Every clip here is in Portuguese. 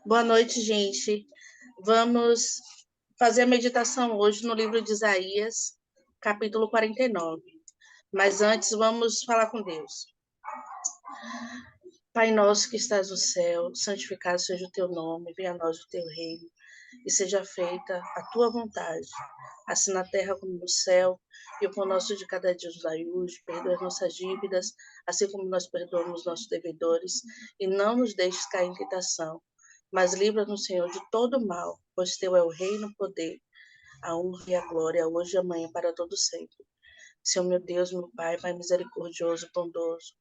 Boa noite, gente. Vamos fazer a meditação hoje no livro de Isaías, capítulo 49. Mas antes, vamos falar com Deus. Pai nosso que estás no céu, santificado seja o teu nome, venha a nós o teu reino, e seja feita a tua vontade, assim na terra como no céu, e o pão nosso de cada dia nos dai hoje, perdoa as nossas dívidas, assim como nós perdoamos nossos devedores, e não nos deixes cair em tentação, mas livra-nos, Senhor, de todo mal, pois teu é o reino, o poder, a honra e a glória, hoje e amanhã, para todo sempre. Senhor, meu Deus, meu Pai misericordioso, bondoso,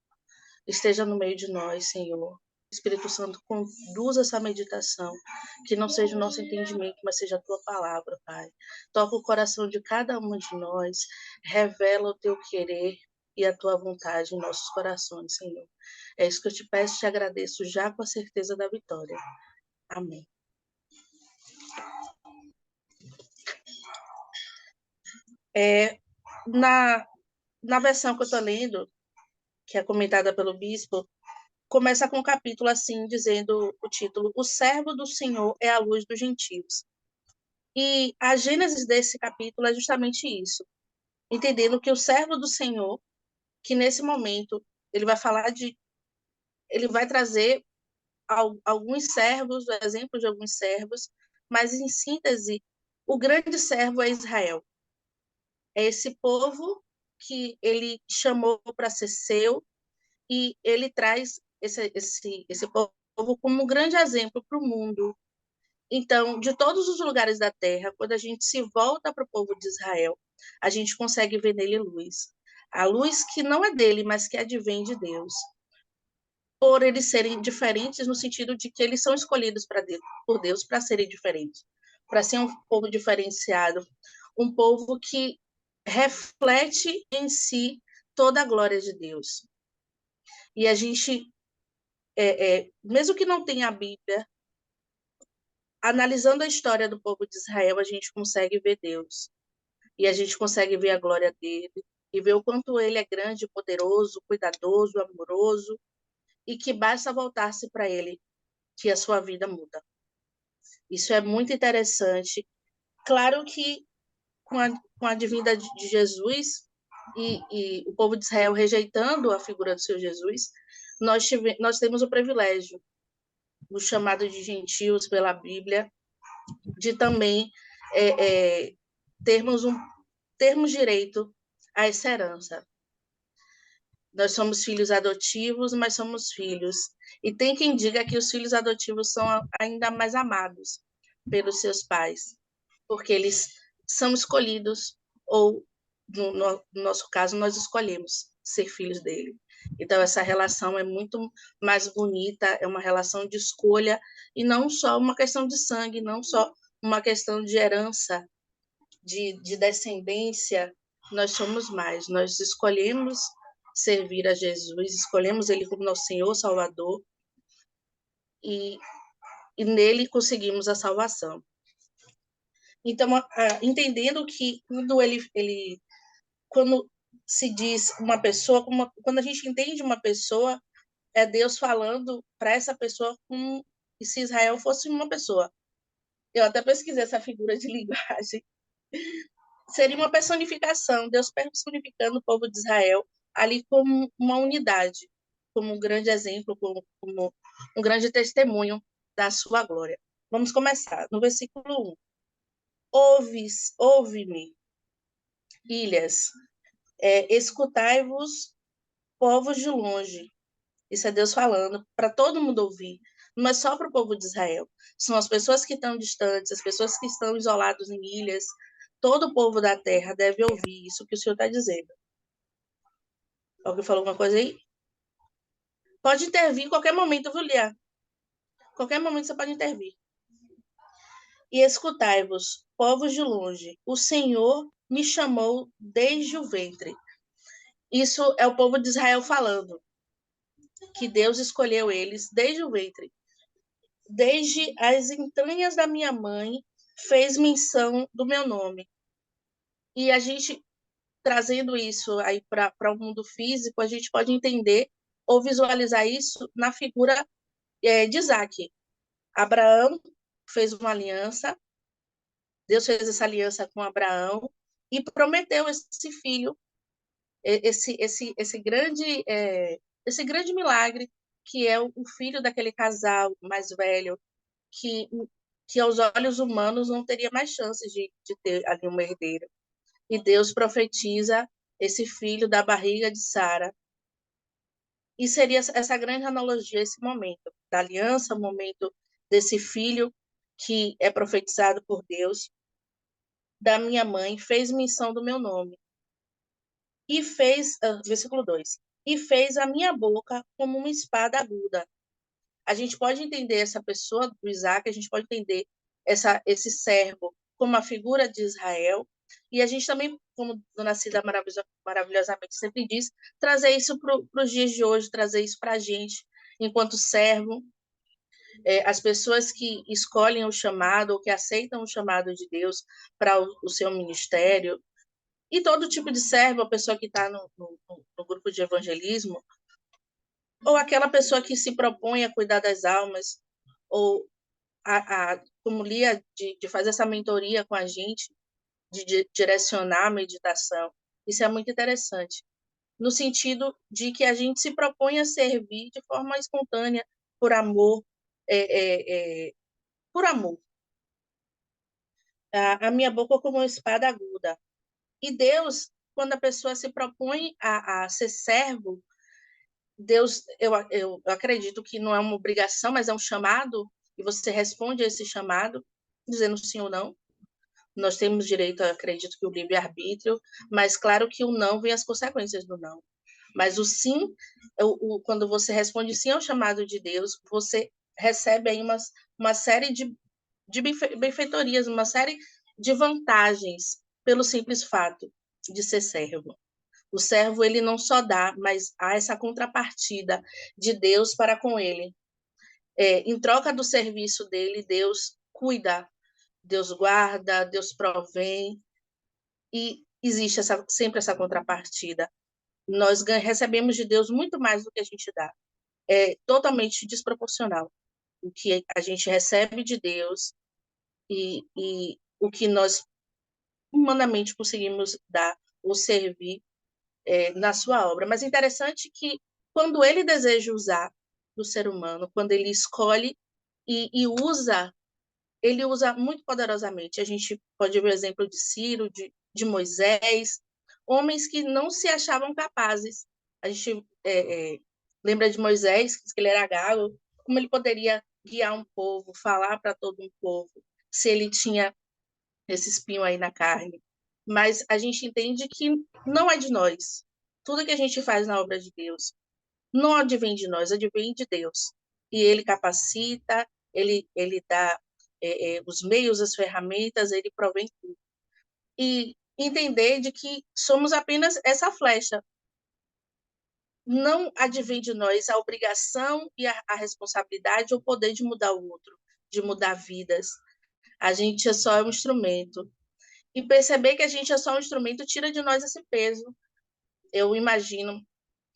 esteja no meio de nós, Senhor. Espírito Santo, conduza essa meditação, que não seja o nosso entendimento, mas seja a tua palavra, Pai. Toca o coração de cada um de nós, revela o teu querer e a tua vontade em nossos corações, Senhor. É isso que eu te peço e te agradeço já com a certeza da vitória. Amém. Na versão que eu estou lendo, que é comentada pelo bispo, começa com um capítulo assim, dizendo o título: O servo do Senhor é a luz dos gentios. E a gênese desse capítulo é justamente isso, entendendo que o servo do Senhor, que nesse momento ele vai falar ele vai trazer alguns servos, exemplos de alguns servos, mas em síntese, o grande servo é Israel. É esse povo que ele chamou para ser seu, e ele traz esse povo como um grande exemplo para o mundo. Então, de todos os lugares da terra, quando a gente se volta para o povo de Israel, a gente consegue ver nele luz. A luz que não é dele, mas que advém de Deus. Por eles serem diferentes, no sentido de que eles são escolhidos por Deus para serem diferentes, para ser um povo diferenciado, um povo que reflete em si toda a glória de Deus. E a gente, mesmo que não tenha a Bíblia, analisando a história do povo de Israel, a gente consegue ver Deus. E a gente consegue ver a glória dele e ver o quanto ele é grande, poderoso, cuidadoso, amoroso, e que basta voltar-se para ele que a sua vida muda. Isso é muito interessante. Claro que com a vinda de Jesus e o povo de Israel rejeitando a figura do seu Jesus, nós temos o privilégio, o chamado de gentios pela Bíblia, de também é, é, termos, termos direito a essa herança. Nós somos filhos adotivos, mas somos filhos. E tem quem diga que os filhos adotivos são ainda mais amados pelos seus pais, porque eles são escolhidos, ou, no nosso caso, nós escolhemos ser filhos dele. Então, essa relação é muito mais bonita, é uma relação de escolha, e não só uma questão de sangue, não só uma questão de herança, de descendência. Nós somos mais, nós escolhemos servir a Jesus, escolhemos ele como nosso Senhor, Salvador, e, e nele conseguimos a salvação. Então, entendendo que quando se diz uma pessoa, quando a gente entende uma pessoa, é Deus falando para essa pessoa como se Israel fosse uma pessoa. Eu até pesquisei essa figura de linguagem. Seria uma personificação, Deus personificando o povo de Israel ali como uma unidade, como um grande exemplo, como um grande testemunho da sua glória. Vamos começar no versículo 1. Ouve-me, ilhas, escutai-vos, povos de longe. Isso é Deus falando para todo mundo ouvir, não é só para o povo de Israel. São as pessoas que estão distantes, as pessoas que estão isoladas em ilhas. Todo o povo da terra deve ouvir isso que o Senhor está dizendo. Alguém falou alguma coisa aí? Pode intervir em qualquer momento, viu, Lia? Qualquer momento você pode intervir. E escutai-vos, povos de longe, o Senhor me chamou desde o ventre. Isso é o povo de Israel falando, que Deus escolheu eles desde o ventre. Desde as entranhas da minha mãe, fez menção do meu nome. E a gente, trazendo isso aí para o mundo físico, a gente pode entender ou visualizar isso na figura de Isaac. Abraão fez uma aliança, Deus fez essa aliança com Abraão e prometeu esse filho, esse grande milagre, que é o filho daquele casal mais velho, que, que aos olhos humanos não teria mais chances de ter ali uma herdeira. E Deus profetiza esse filho da barriga de Sara. E seria essa grande analogia, esse momento da aliança, o momento desse filho que é profetizado por Deus, da minha mãe, fez menção do meu nome. E fez, versículo 2, e fez a minha boca como uma espada aguda. A gente pode entender essa pessoa do Isaac, a gente pode entender esse servo como a figura de Israel, e a gente também, como Dona Cida maravilhosamente sempre diz, trazer isso para os dias de hoje, trazer isso para a gente, enquanto servo, as pessoas que escolhem o chamado, ou que aceitam o chamado de Deus para o seu ministério, e todo tipo de servo, a pessoa que está no grupo de evangelismo, ou aquela pessoa que se propõe a cuidar das almas, ou como Lia, de fazer essa mentoria com a gente, de direcionar a meditação. Isso é muito interessante, no sentido de que a gente se propõe a servir de forma espontânea, por amor, por amor. A minha boca como uma espada aguda. E Deus, quando a pessoa se propõe a ser servo, Deus, eu acredito que não é uma obrigação, mas é um chamado, e você responde a esse chamado, dizendo sim ou não. Nós temos direito, acredito que o livre-arbítrio, mas claro que o não vem as consequências do não. Mas o sim, quando você responde sim ao chamado de Deus, você recebe aí uma série de benfeitorias, uma série de vantagens pelo simples fato de ser servo. O servo, ele não só dá, mas há essa contrapartida de Deus para com ele. Em troca do serviço dele, Deus cuida, Deus guarda, Deus provém, e existe sempre essa contrapartida. Nós recebemos de Deus muito mais do que a gente dá. É totalmente desproporcional o que a gente recebe de Deus e o que nós humanamente conseguimos dar ou servir na sua obra. Mas é interessante que, quando ele deseja usar do ser humano, quando ele escolhe e usa, ele usa muito poderosamente. A gente pode ver o exemplo de Ciro, de Moisés, homens que não se achavam capazes. A gente lembra de Moisés, que ele era gago, como ele poderia guiar um povo, falar para todo um povo, se ele tinha esse espinho aí na carne. Mas a gente entende que não é de nós. Tudo que a gente faz na obra de Deus não advém de nós, advém de Deus. E ele capacita, ele dá os meios, as ferramentas, ele provém tudo. E entender de que somos apenas essa flecha. Não advém de nós a obrigação e a responsabilidade ou o poder de mudar o outro, de mudar vidas. A gente é só um instrumento. E perceber que a gente é só um instrumento tira de nós esse peso. Eu imagino,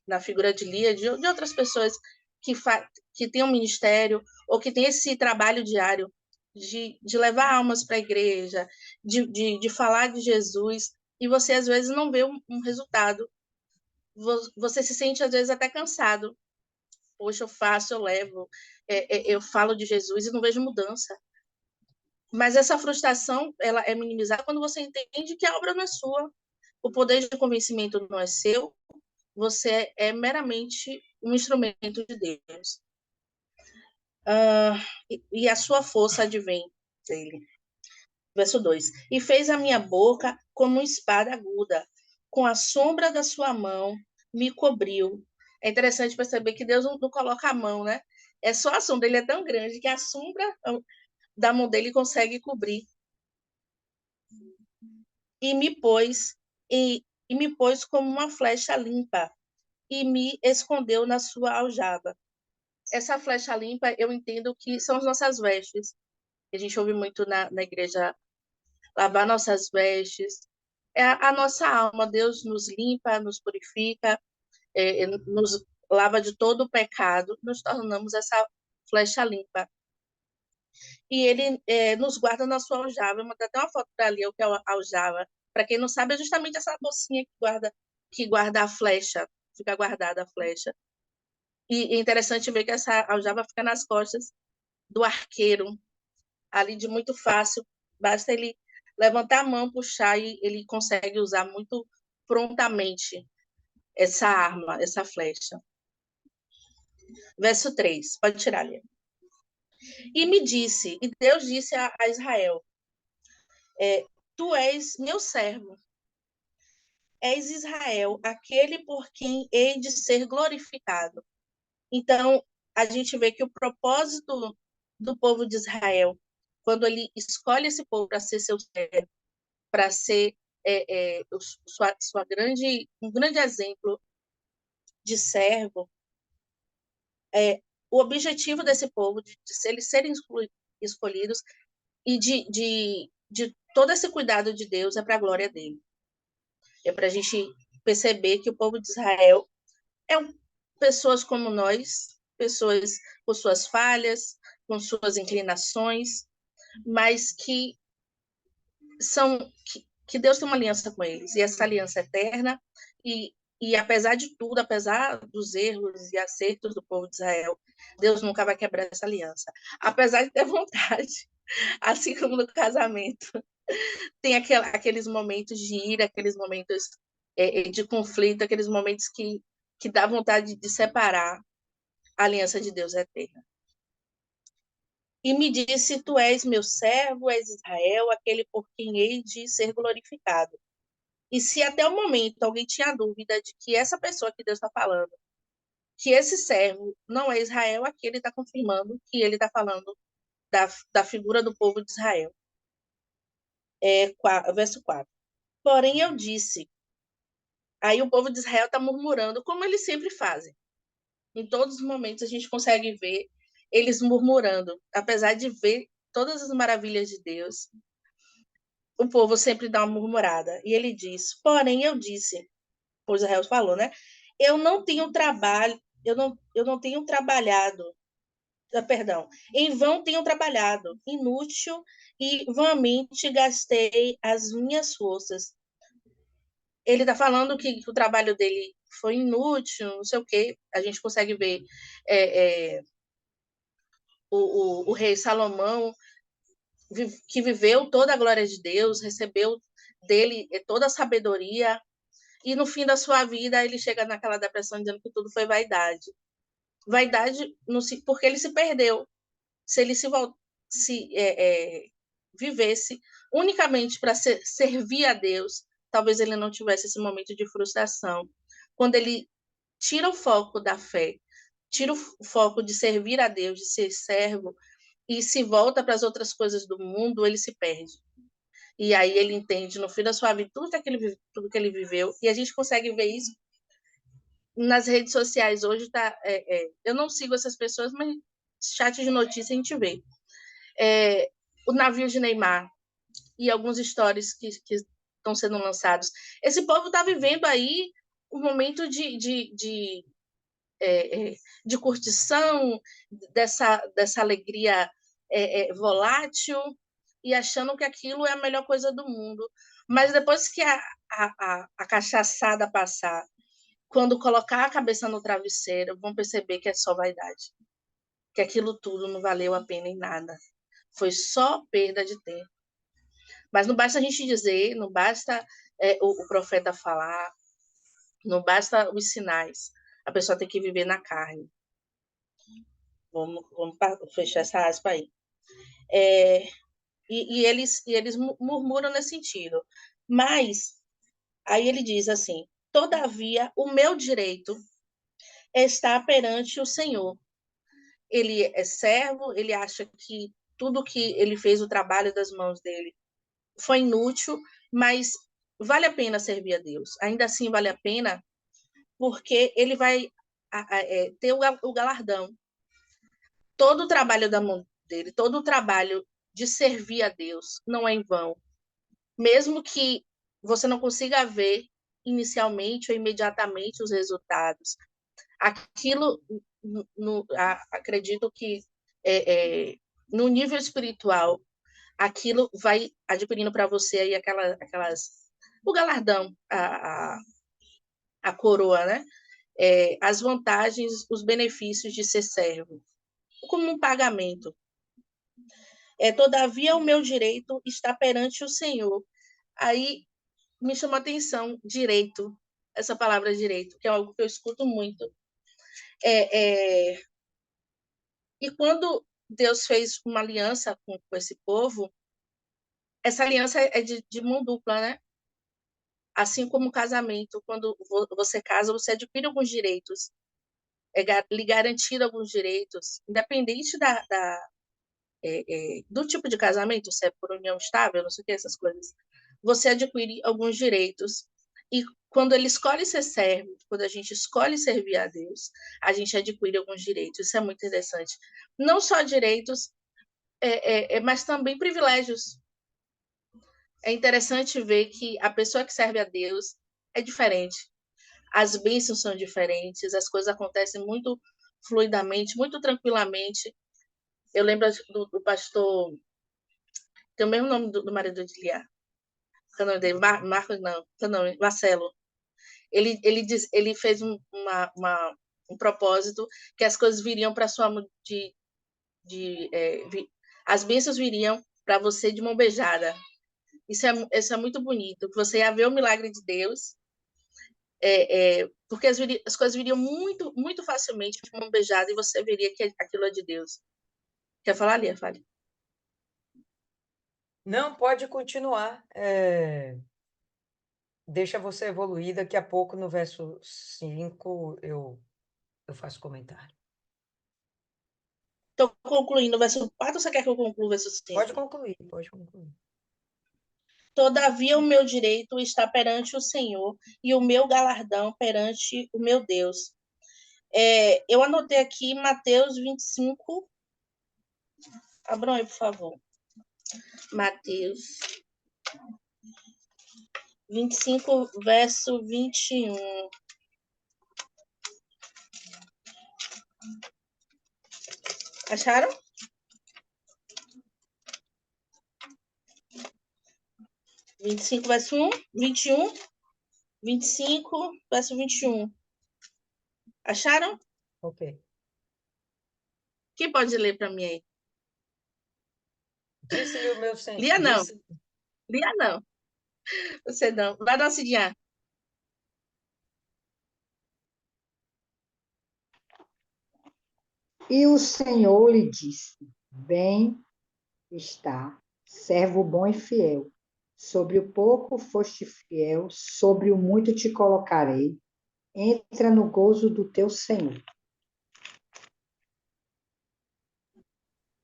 na figura de Lia, de outras pessoas que têm um ministério ou que têm esse trabalho diário de levar almas para a igreja, de falar de Jesus, e você às vezes não vê um resultado. Você se sente às vezes até cansado. Poxa, eu faço, eu levo, eu falo de Jesus e não vejo mudança. Mas essa frustração, ela é minimizada quando você entende que a obra não é sua, o poder de convencimento não é seu, você é meramente um instrumento de Deus. E a sua força advém dele. Verso 2. E fez a minha boca como uma espada aguda, com a sombra da sua mão me cobriu. É interessante perceber que Deus não coloca a mão, né? É só a sombra, ele é tão grande que a sombra da mão dele consegue cobrir. E me pôs, e me pôs como uma flecha limpa, e me escondeu na sua aljava. Essa flecha limpa, eu entendo que são as nossas vestes. A gente ouve muito na igreja, lavar nossas vestes. É a nossa alma. Deus nos limpa, nos purifica, nos lava de todo o pecado. Nos tornamos essa flecha limpa. e ele nos guarda na sua aljava. Eu mandei até uma foto para ali, o que é a aljava. Para quem não sabe, é justamente essa bolsinha que guarda a flecha, fica guardada a flecha. E é interessante ver que essa aljava fica nas costas do arqueiro, ali de muito fácil, basta ele levantar a mão, puxar e ele consegue usar muito prontamente essa arma, essa flecha. Verso 3, pode tirar ali. E Deus disse a Israel, tu és meu servo, és Israel, aquele por quem hei de ser glorificado. Então, a gente vê que o propósito do povo de Israel, quando ele escolhe esse povo para ser seu servo, para ser um grande exemplo de servo, o objetivo desse povo, de eles serem escolhidos e de todo esse cuidado de Deus é para a glória dele. É para a gente perceber que o povo de Israel pessoas como nós, pessoas com suas falhas, com suas inclinações, mas que Deus tem uma aliança com eles, e essa aliança é eterna, e apesar de tudo, apesar dos erros e acertos do povo de Israel, Deus nunca vai quebrar essa aliança. Apesar de ter vontade, assim como no casamento, tem aqueles momentos de ira, aqueles momentos de conflito, aqueles momentos que dá vontade de separar. A aliança de Deus é eterna. E me disse, tu és meu servo, és Israel, aquele por quem hei de ser glorificado. E se até o momento alguém tinha dúvida de que essa pessoa que Deus está falando, que esse servo não é Israel, aqui ele está confirmando que ele está falando da figura do povo de Israel. Verso 4. Porém eu disse, aí o povo de Israel está murmurando, como eles sempre fazem. Em todos os momentos a gente consegue ver eles murmurando, apesar de ver todas as maravilhas de Deus, o povo sempre dá uma murmurada. E ele diz, porém eu disse, pois Israel falou, né? Eu não tenho trabalho, eu não tenho trabalhado, perdão, em vão tenho trabalhado, inútil e vãmente gastei as minhas forças. Ele está falando que o trabalho dele foi inútil, não sei o quê. A gente consegue ver o rei Salomão, que viveu toda a glória de Deus, recebeu dele toda a sabedoria, e no fim da sua vida ele chega naquela depressão dizendo que tudo foi vaidade. Vaidade porque ele se perdeu. Se ele vivesse unicamente para servir a Deus, talvez ele não tivesse esse momento de frustração. Quando ele tira o foco da fé, tira o foco de servir a Deus, de ser servo, e se volta para as outras coisas do mundo, ele se perde. E aí ele entende, no fim da sua vida, tudo que ele viveu. E a gente consegue ver isso nas redes sociais hoje. Eu não sigo essas pessoas, mas chat de notícia a gente vê. O navio de Neymar e alguns stories que estão sendo lançados. Esse povo está vivendo aí um momento de curtição, dessa alegria volátil, e achando que aquilo é a melhor coisa do mundo. Mas depois que a cachaçada passar, quando colocar a cabeça no travesseiro, vão perceber que é só vaidade, que aquilo tudo não valeu a pena em nada. Foi só perda de tempo. Mas não basta a gente dizer, não basta o profeta falar, não basta os sinais. A pessoa tem que viver na carne. Vamos fechar essa aspa aí. E eles murmuram nesse sentido. Mas, aí ele diz assim, todavia, o meu direito está perante o Senhor. Ele é servo, ele acha que tudo que ele fez, o trabalho das mãos dele, foi inútil, mas vale a pena servir a Deus. Ainda assim, vale a pena, porque ele vai ter o galardão. Todo o trabalho da mão dele, todo o trabalho de servir a Deus não é em vão. Mesmo que você não consiga ver inicialmente ou imediatamente os resultados, aquilo, acredito que no nível espiritual, aquilo vai adquirindo para você aí o galardão, a coroa, né? As vantagens, os benefícios de ser servo, como um pagamento. Todavia, o meu direito está perante o Senhor. Aí me chama a atenção, direito, essa palavra direito, que é algo que eu escuto muito. E quando Deus fez uma aliança com esse povo, essa aliança é de mão dupla, né? Assim como o casamento, quando você casa, você adquire alguns direitos, lhe garantir alguns direitos, independente do tipo de casamento, se é por união estável, não sei o que, essas coisas. Você adquire alguns direitos. E quando ele escolhe ser servo, quando a gente escolhe servir a Deus, a gente adquire alguns direitos. Isso é muito interessante. Não só direitos, mas também privilégios. É interessante ver que a pessoa que serve a Deus é diferente. As bênçãos são diferentes, as coisas acontecem muito fluidamente, muito tranquilamente. Eu lembro do pastor, tem o mesmo nome do marido de Lia, o nome dele, Marcos, não, não, Marcelo. Ele fez um propósito que as coisas viriam para sua mão as bênçãos viriam para você de mão beijada. Isso é muito bonito, que você ia ver o milagre de Deus, porque as coisas viriam muito, muito facilmente de mão beijada e você veria que aquilo é de Deus. Quer falar, Lia? Fale. Não, pode continuar. Deixa você evoluir. Daqui a pouco, no verso 5, eu faço comentário. Estou concluindo o verso 4, ou você quer que eu conclua o verso 5? Pode concluir, pode concluir. Todavia, o meu direito está perante o Senhor e o meu galardão perante o meu Deus. Eu anotei aqui Mateus 25. Abram aí, por favor. Mateus 25, verso 21. Acharam? 25, verso 1, 21, 25, verso 21. Acharam? Ok. Quem pode ler para mim aí? Disse-lhe o meu senhor. Lia não. Lia não. Você não. Vai dar uma cidinha. E o Senhor lhe disse: Bem está, servo bom e fiel. Sobre o pouco foste fiel, sobre o muito te colocarei. Entra no gozo do teu Senhor.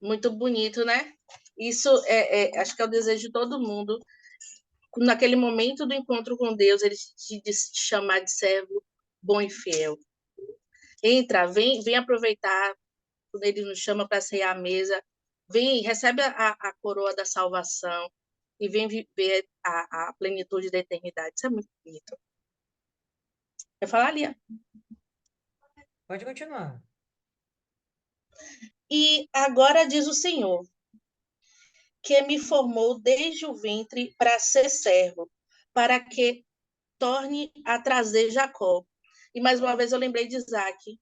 Muito bonito, né? Isso acho que é o desejo de todo mundo. Naquele momento do encontro com Deus, ele te chamar de servo bom e fiel. Entra, vem aproveitar quando ele nos chama para ceiar a mesa. Vem, recebe a coroa da salvação e vem viver a plenitude da eternidade. Isso é muito bonito. Quer falar, Lia? Pode continuar. E agora diz o Senhor, que me formou desde o ventre para ser servo, para que torne a trazer Jacó. E mais uma vez eu lembrei de Isaac,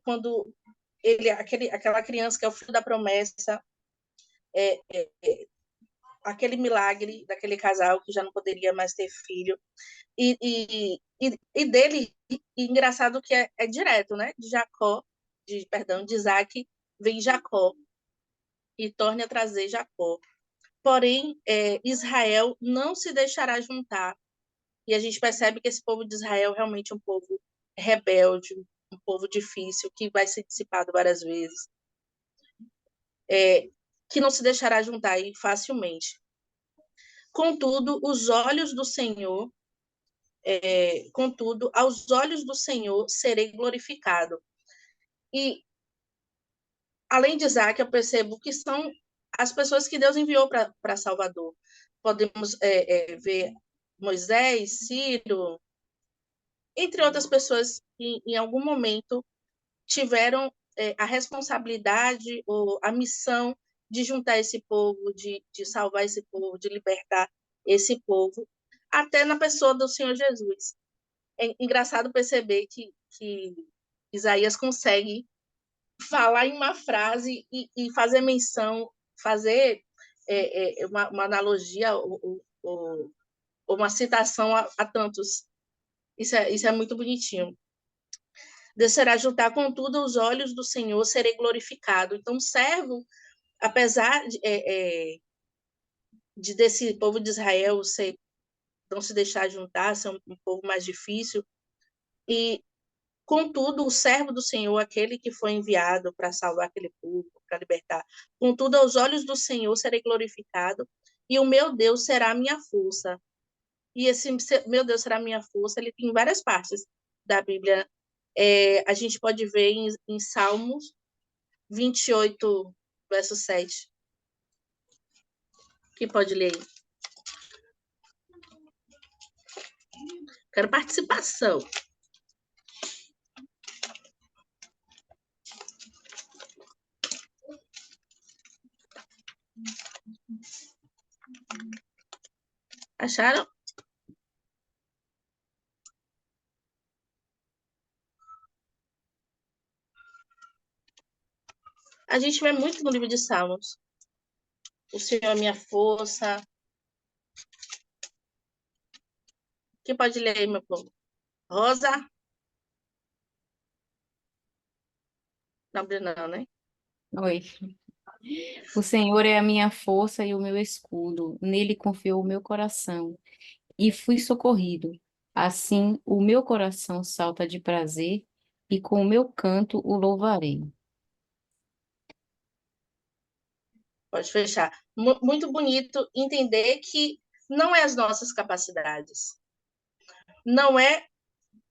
quando aquela criança que é o filho da promessa, aquele milagre daquele casal que já não poderia mais ter filho, e dele, engraçado que é direto, né? De Jacó, de Isaac, vem Jacó, e torne a trazer Jacó. Porém, Israel não se deixará juntar. E a gente percebe que esse povo de Israel realmente é um povo rebelde, um povo difícil, que vai ser dissipado várias vezes, que não se deixará juntar aí facilmente. Contudo, aos olhos do Senhor serei glorificado. E, além de Isaac, eu percebo que são as pessoas que Deus enviou para Salvador. Podemos ver Moisés, Ciro, entre outras pessoas que em algum momento tiveram a responsabilidade ou a missão de juntar esse povo, de salvar esse povo, de libertar esse povo, até na pessoa do Senhor Jesus. É engraçado perceber que Isaías consegue falar em uma frase e fazer menção, fazer uma analogia ou uma citação a tantos. Isso é muito bonitinho. Descerá juntar, contudo, os olhos do Senhor serei glorificado. Então, o servo, apesar de desse povo de Israel não se deixar juntar, ser um povo mais difícil, e contudo, o servo do Senhor, aquele que foi enviado para salvar aquele povo, para libertar, contudo, aos olhos do Senhor serei glorificado, e o meu Deus será a minha força. E esse meu Deus será a minha força, ele tem em várias partes da Bíblia. A gente pode ver em Salmos 28, verso 7. Quem pode ler aí? Quero participação. Acharam? A gente vê muito no livro de Salmos. O Senhor é minha força. Quem pode ler aí, meu povo? Rosa? Não, não, né? Oi. O Senhor é a minha força e o meu escudo. Nele confiou o meu coração e fui socorrido. Assim, o meu coração salta de prazer e com o meu canto o louvarei. Pode fechar. Muito bonito entender que não é as nossas capacidades. Não é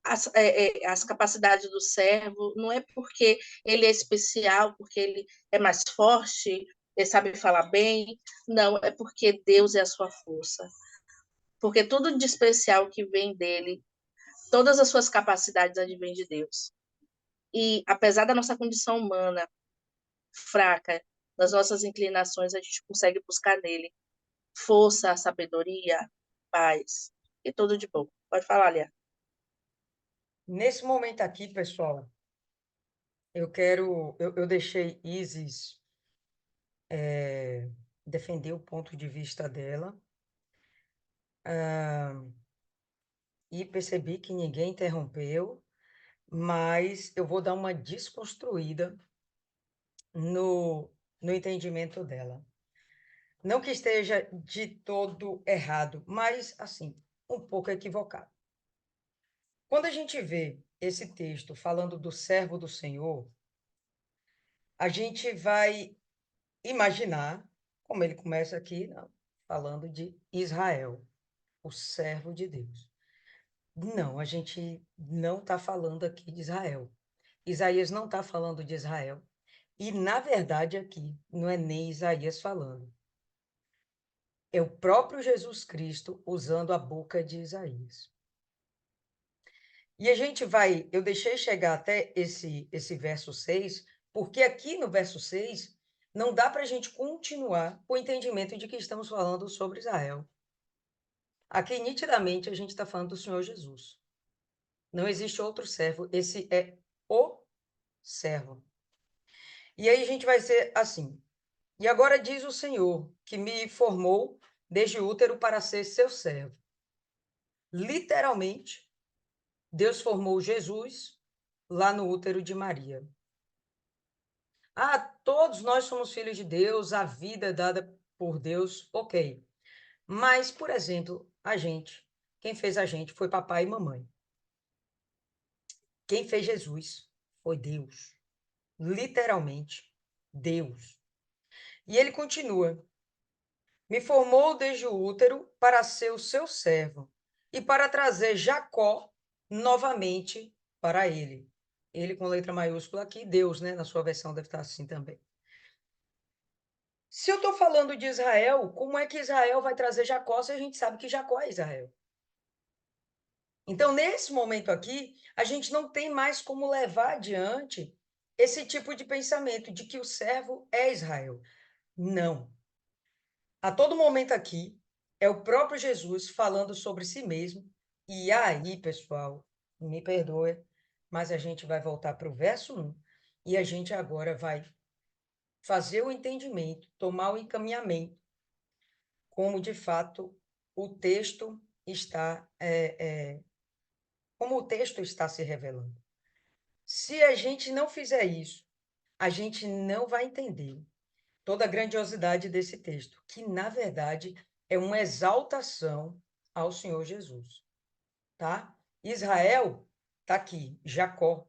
as capacidades do servo, não é porque ele é especial, porque ele é mais forte, ele sabe falar bem, não, é porque Deus é a sua força. Porque tudo de especial que vem dele, todas as suas capacidades advêm de Deus. E apesar da nossa condição humana fraca, das nossas inclinações, a gente consegue buscar nele força, sabedoria, paz e tudo de bom. Pode falar, Lia. Nesse momento aqui, pessoal, eu deixei Isis defender o ponto de vista dela, e percebi que ninguém interrompeu, mas eu vou dar uma desconstruída no entendimento dela. Não que esteja de todo errado, mas, assim, um pouco equivocado. Quando a gente vê esse texto falando do servo do Senhor, a gente vai imaginar, como ele começa aqui, falando de Israel, o servo de Deus. Não, a gente não está falando aqui de Israel. Isaías não está falando de Israel. E, na verdade, aqui não é nem Isaías falando. É o próprio Jesus Cristo usando a boca de Isaías. E a gente vai, eu deixei chegar até esse verso 6, porque aqui no verso 6 não dá para a gente continuar com o entendimento de que estamos falando sobre Israel. Aqui, nitidamente, a gente está falando do Senhor Jesus. Não existe outro servo, esse é o servo. E aí a gente vai ser assim. E agora diz o Senhor, que me formou desde o útero para ser seu servo. Literalmente, Deus formou Jesus lá no útero de Maria. Todos nós somos filhos de Deus, a vida é dada por Deus, ok. Mas, por exemplo, quem fez a gente foi papai e mamãe. Quem fez Jesus foi Deus. Literalmente, Deus. E ele continua. Me formou desde o útero para ser o seu servo e para trazer Jacó novamente para ele. Ele com letra maiúscula aqui, Deus, né? Na sua versão deve estar assim também. Se eu estou falando de Israel, como é que Israel vai trazer Jacó se a gente sabe que Jacó é Israel? Então, nesse momento aqui, a gente não tem mais como levar adiante esse tipo de pensamento de que o servo é Israel. Não. A todo momento aqui é o próprio Jesus falando sobre si mesmo. E aí, pessoal, me perdoe, mas a gente vai voltar para o verso 1 e a gente agora vai fazer o entendimento, tomar o encaminhamento, como de fato o texto está, como o texto está se revelando. Se a gente não fizer isso, a gente não vai entender toda a grandiosidade desse texto, que na verdade é uma exaltação ao Senhor Jesus, tá? Israel está aqui, Jacó,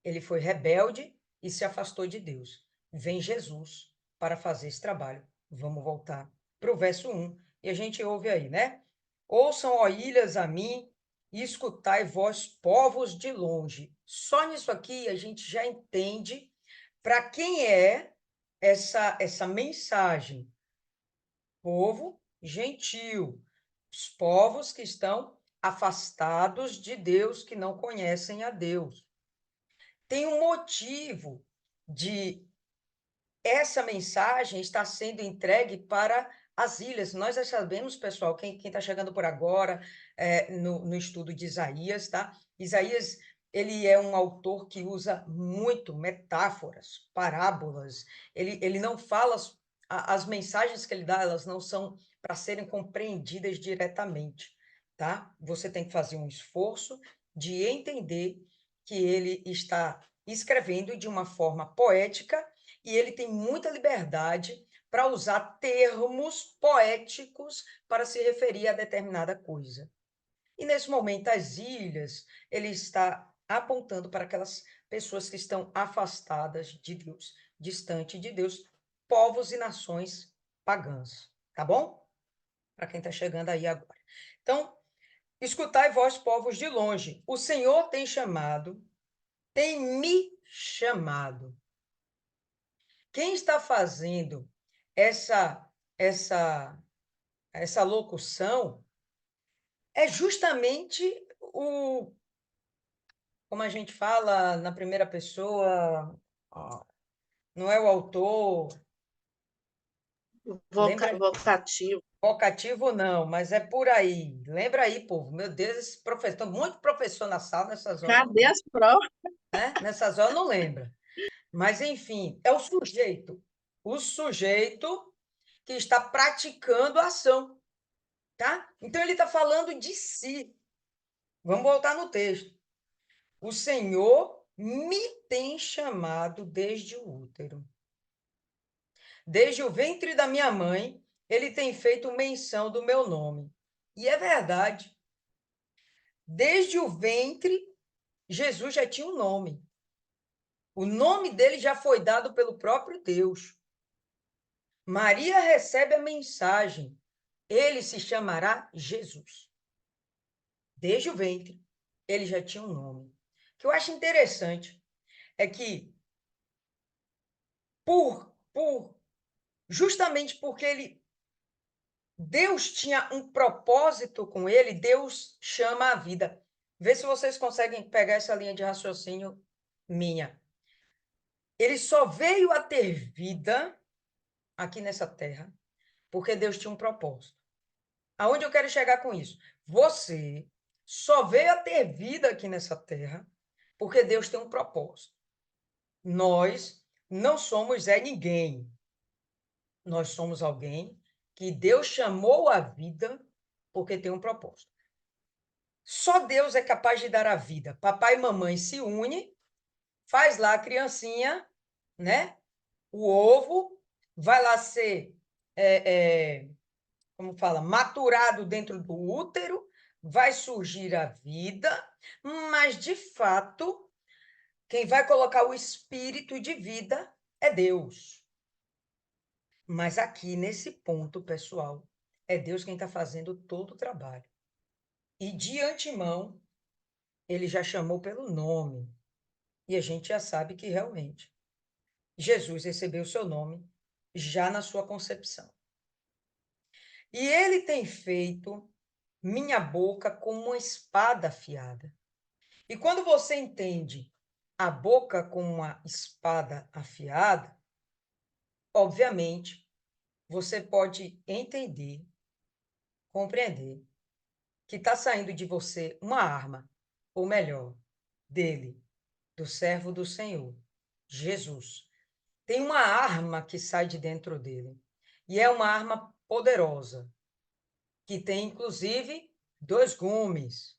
ele foi rebelde e se afastou de Deus. Vem Jesus para fazer esse trabalho. Vamos voltar para o verso 1 e a gente ouve aí, né? Ouçam, ó ilhas, a mim, e escutai, vós, povos de longe. Só nisso aqui a gente já entende para quem é essa mensagem. Povo gentil, os povos que estão afastados de Deus, que não conhecem a Deus. Tem um motivo de essa mensagem estar sendo entregue para as ilhas. Nós já sabemos, pessoal, quem está chegando por agora no estudo de Isaías, tá? Isaías, ele é um autor que usa muito metáforas, parábolas. Ele não fala, as mensagens que ele dá, elas não são para serem compreendidas diretamente, tá? Você tem que fazer um esforço de entender que ele está escrevendo de uma forma poética e ele tem muita liberdade para usar termos poéticos para se referir a determinada coisa. E nesse momento, as ilhas, ele está apontando para aquelas pessoas que estão afastadas de Deus, distante de Deus, povos e nações pagãs, tá bom? Para quem está chegando aí agora. Então, escutai vós, povos de longe, o Senhor tem chamado, tem me chamado. Quem está fazendo essa essa essa locução é justamente o, como a gente fala na primeira pessoa, não é o autor, lembra? Vocativo. Vocativo não, mas é por aí. Lembra aí, povo. Meu Deus, esse professor, muito professor na sala nessas horas, Cadê as provas? né? Nessas horas não lembra. Mas enfim, é o sujeito. O sujeito que está praticando a ação. Tá? Então ele está falando de si. Vamos voltar no texto. O Senhor me tem chamado desde o útero. Desde o ventre da minha mãe, ele tem feito menção do meu nome. E é verdade. Desde o ventre, Jesus já tinha um nome. O nome dele já foi dado pelo próprio Deus. Maria recebe a mensagem. Ele se chamará Jesus. Desde o ventre, ele já tinha um nome. O que eu acho interessante é que, justamente porque Deus tinha um propósito com ele, Deus chama a vida. Vê se vocês conseguem pegar essa linha de raciocínio minha. Ele só veio a ter vida aqui nessa terra porque Deus tinha um propósito. Aonde eu quero chegar com isso? Você só veio a ter vida aqui nessa terra porque Deus tem um propósito. Nós não somos ninguém. Nós somos alguém que Deus chamou à vida porque tem um propósito. Só Deus é capaz de dar a vida. Papai e mamãe se unem, faz lá a criancinha, né? O ovo vai lá ser, como fala, maturado dentro do útero, vai surgir a vida, mas de fato, quem vai colocar o espírito de vida é Deus. Mas aqui, nesse ponto, pessoal, é Deus quem está fazendo todo o trabalho. E de antemão, ele já chamou pelo nome. E a gente já sabe que realmente Jesus recebeu o seu nome já na sua concepção. E ele tem feito minha boca como uma espada afiada. E quando você entende a boca com uma espada afiada, obviamente, você pode entender, compreender, que está saindo de você uma arma, ou melhor, dele, do servo do Senhor, Jesus. Tem uma arma que sai de dentro dele, e é uma arma poderosa, que tem, inclusive, 2 gumes.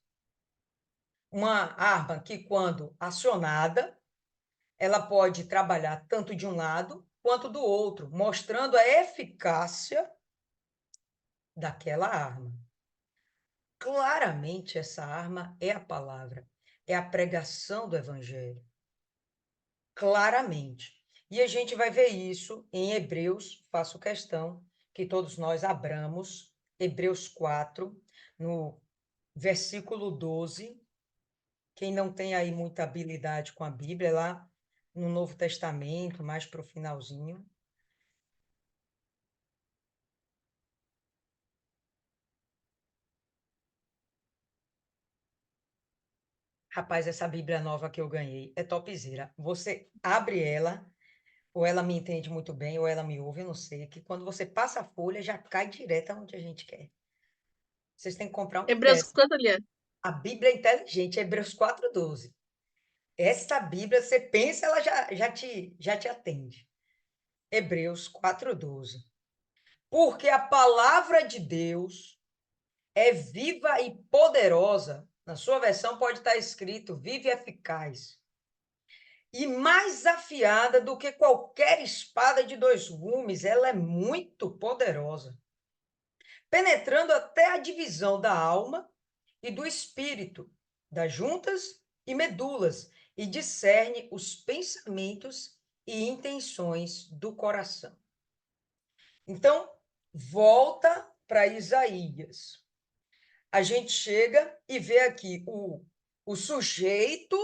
Uma arma que, quando acionada, ela pode trabalhar tanto de um lado quanto do outro, mostrando a eficácia daquela arma. Claramente, essa arma é a palavra, é a pregação do evangelho. Claramente. E a gente vai ver isso em Hebreus, faço questão que todos nós abramos, Hebreus 4, no versículo 12. Quem não tem aí muita habilidade com a Bíblia, lá no Novo Testamento, mais para o finalzinho. Rapaz, essa Bíblia nova que eu ganhei é topzera. Você abre ela, ou ela me entende muito bem, ou ela me ouve, eu não sei, que quando você passa a folha, já cai direto onde a gente quer. Vocês têm que comprar uma Hebreus dessa. quanto ali? A Bíblia é inteligente, Hebreus 4:12. Essa Bíblia, você pensa, ela já te atende. Hebreus 4:12. Porque a palavra de Deus é viva e poderosa. Na sua versão pode estar escrito viva e eficaz. E mais afiada do que qualquer espada de 2 gumes, ela é muito poderosa, penetrando até a divisão da alma e do espírito, das juntas e medulas, e discerne os pensamentos e intenções do coração. Então, volta para Isaías. A gente chega e vê aqui o sujeito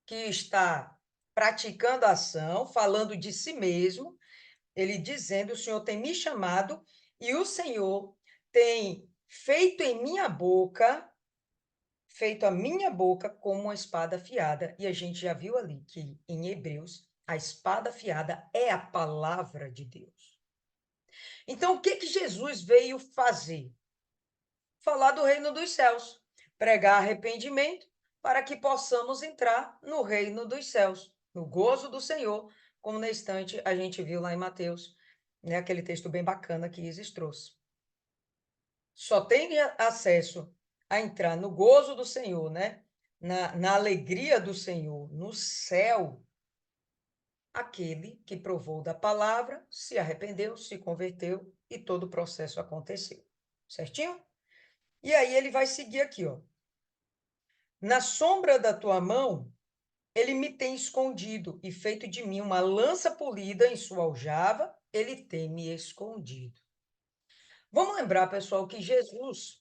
que está praticando a ação, falando de si mesmo, ele dizendo: o Senhor tem me chamado e o Senhor tem feito a minha boca como uma espada afiada. E a gente já viu ali que em Hebreus a espada afiada é a palavra de Deus. Então, o que que Jesus veio fazer? Falar do reino dos céus, pregar arrependimento para que possamos entrar no reino dos céus, no gozo do Senhor, como na instante a gente viu lá em Mateus, né, aquele texto bem bacana que Isis trouxe. Só tem acesso a entrar no gozo do Senhor, né, na alegria do Senhor, no céu, aquele que provou da palavra, se arrependeu, se converteu e todo o processo aconteceu. Certinho? E aí ele vai seguir aqui, ó. Na sombra da tua mão, ele me tem escondido e feito de mim uma lança polida em sua aljava, ele tem me escondido. Vamos lembrar, pessoal, que Jesus,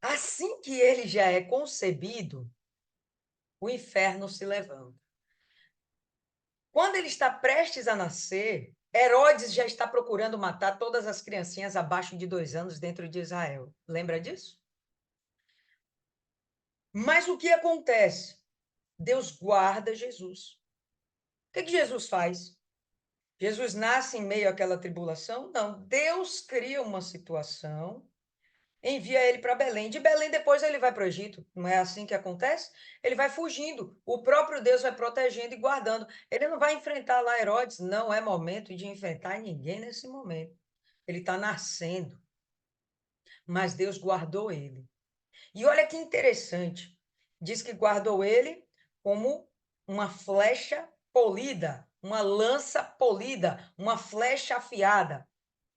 assim que ele já é concebido, o inferno se levanta. Quando ele está prestes a nascer, Herodes já está procurando matar todas as criancinhas abaixo de 2 anos dentro de Israel. Lembra disso? Mas o que acontece? Deus guarda Jesus. O que Jesus faz? Jesus nasce em meio àquela tribulação? Não. Deus cria uma situação, envia ele para Belém. De Belém, depois ele vai para o Egito. Não é assim que acontece? Ele vai fugindo. O próprio Deus vai protegendo e guardando. Ele não vai enfrentar lá Herodes. Não é momento de enfrentar ninguém nesse momento. Ele está nascendo. Mas Deus guardou ele. E olha que interessante. Diz que guardou ele como uma flecha polida, uma lança polida, uma flecha afiada.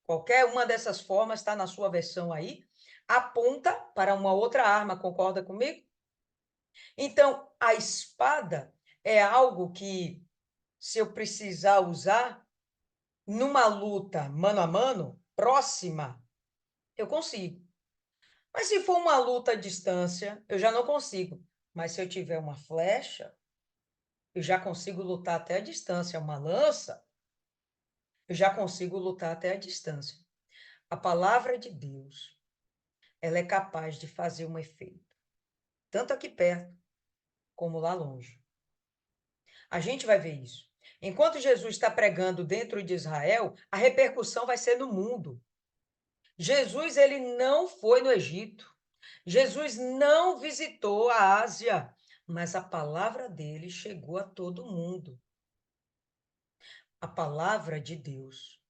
Qualquer uma dessas formas está na sua versão aí, aponta para uma outra arma, concorda comigo? Então, a espada é algo que, se eu precisar usar numa luta mano a mano, próxima, eu consigo. Mas se for uma luta à distância, eu já não consigo. Mas se eu tiver uma flecha, eu já consigo lutar até a distância. Uma lança, eu já consigo lutar até a distância. A palavra de Deus, ela é capaz de fazer um efeito, tanto aqui perto como lá longe. A gente vai ver isso. Enquanto Jesus está pregando dentro de Israel, a repercussão vai ser no mundo. Jesus, ele não foi no Egito. Jesus não visitou a Ásia, mas a palavra dele chegou a todo mundo. A palavra de Deus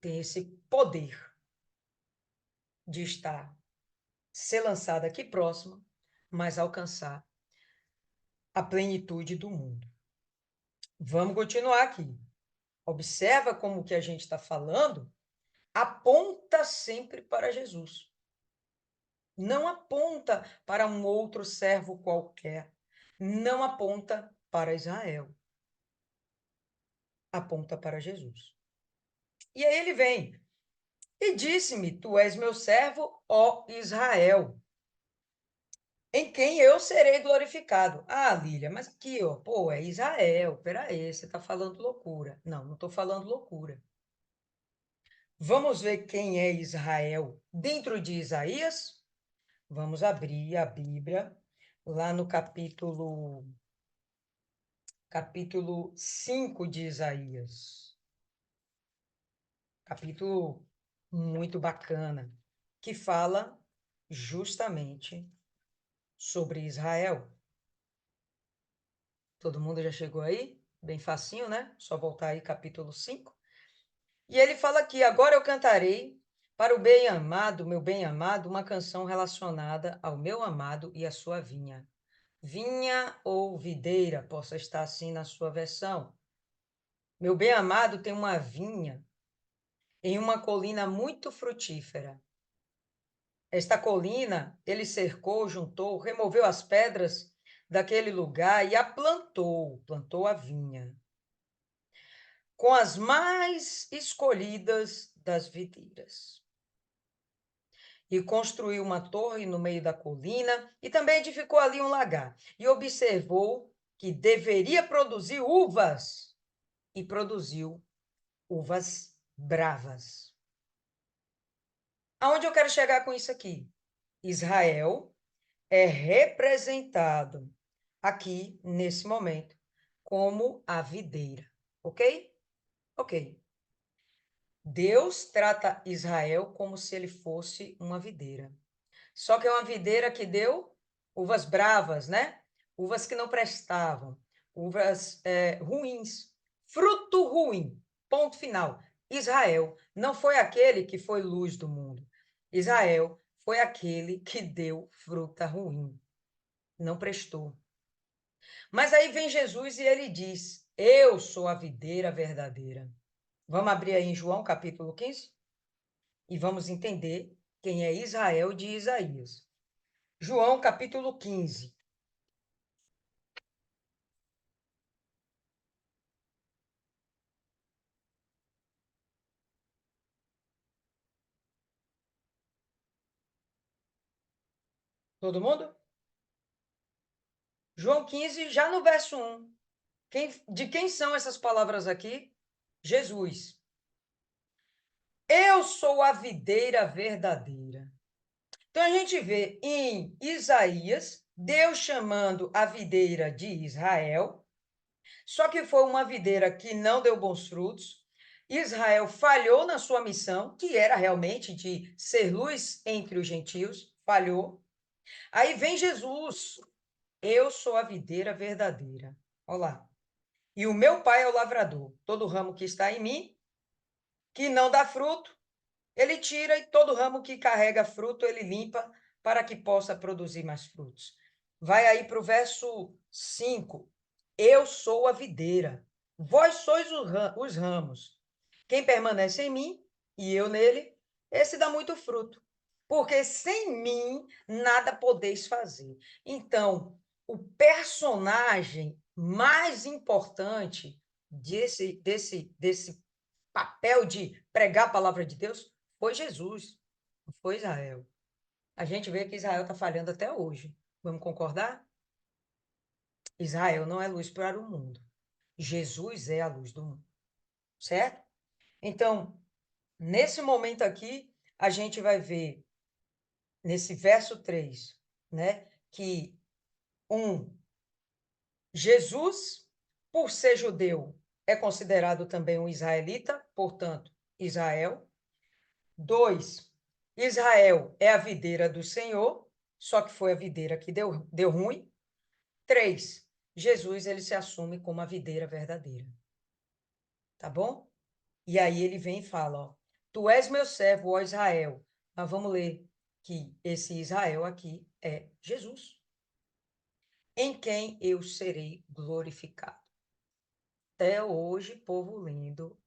tem esse poder de ser lançada aqui próxima, mas alcançar a plenitude do mundo. Vamos continuar aqui. Observa como o que a gente está falando aponta sempre para Jesus. Não aponta para um outro servo qualquer. Não aponta para Israel. Aponta para Jesus. E aí ele vem. E disse-me, tu és meu servo, ó Israel, em quem eu serei glorificado. Ah, Lília, mas aqui, ó, pô, é Israel. Peraí, você está falando loucura. Não, não estou falando loucura. Vamos ver quem é Israel dentro de Isaías? Vamos abrir a Bíblia lá no capítulo 5 de Isaías. Capítulo muito bacana, que fala justamente sobre Israel. Todo mundo já chegou aí? Bem facinho, né? Só voltar aí, capítulo 5. E ele fala aqui: agora eu cantarei para o bem-amado, meu bem-amado, uma canção relacionada ao meu amado e à sua vinha. Vinha ou videira, possa estar assim na sua versão. Meu bem-amado tem uma vinha em uma colina muito frutífera. Esta colina ele cercou, juntou, removeu as pedras daquele lugar e a plantou a vinha, com as mais escolhidas das videiras. E construiu uma torre no meio da colina e também edificou ali um lagar. E observou que deveria produzir uvas, e produziu uvas bravas. Aonde eu quero chegar com isso aqui? Israel é representado aqui, nesse momento, como a videira, ok? Ok. Deus trata Israel como se ele fosse uma videira. Só que é uma videira que deu uvas bravas, né? Uvas que não prestavam, uvas ruins, fruto ruim, ponto final. Israel não foi aquele que foi luz do mundo. Israel foi aquele que deu fruta ruim, não prestou. Mas aí vem Jesus e ele diz: eu sou a videira verdadeira. Vamos abrir aí em João capítulo 15 e vamos entender quem é Israel de Isaías. João capítulo 15. Todo mundo? João 15, já no verso 1. De quem são essas palavras aqui? Jesus. Eu sou a videira verdadeira. Então a gente vê em Isaías Deus chamando a videira de Israel, só que foi uma videira que não deu bons frutos. Israel falhou na sua missão, que era realmente de ser luz entre os gentios, falhou. Aí vem Jesus. Eu sou a videira verdadeira. Olha lá. E o meu pai é o lavrador. Todo ramo que está em mim, que não dá fruto, ele tira, e todo ramo que carrega fruto, ele limpa, para que possa produzir mais frutos. Vai aí para o verso 5. Eu sou a videira, vós sois os ramos. Quem permanece em mim e eu nele, esse dá muito fruto. Porque sem mim nada podeis fazer. Então, o personagem mais importante desse papel de pregar a palavra de Deus foi Jesus, não foi Israel. A gente vê que Israel está falhando até hoje. Vamos concordar? Israel não é luz para o mundo. Jesus é a luz do mundo. Certo? Então, nesse momento aqui, a gente vai ver, nesse verso 3, né, que Jesus, por ser judeu, é considerado também um israelita, portanto, Israel. 2, Israel é a videira do Senhor, só que foi a videira que deu ruim. 3, Jesus ele se assume como a videira verdadeira. Tá bom? E aí ele vem e fala, ó, tu és meu servo, ó Israel. Mas vamos ler que esse Israel aqui é Jesus, em quem eu serei glorificado. Até hoje, povo lindo,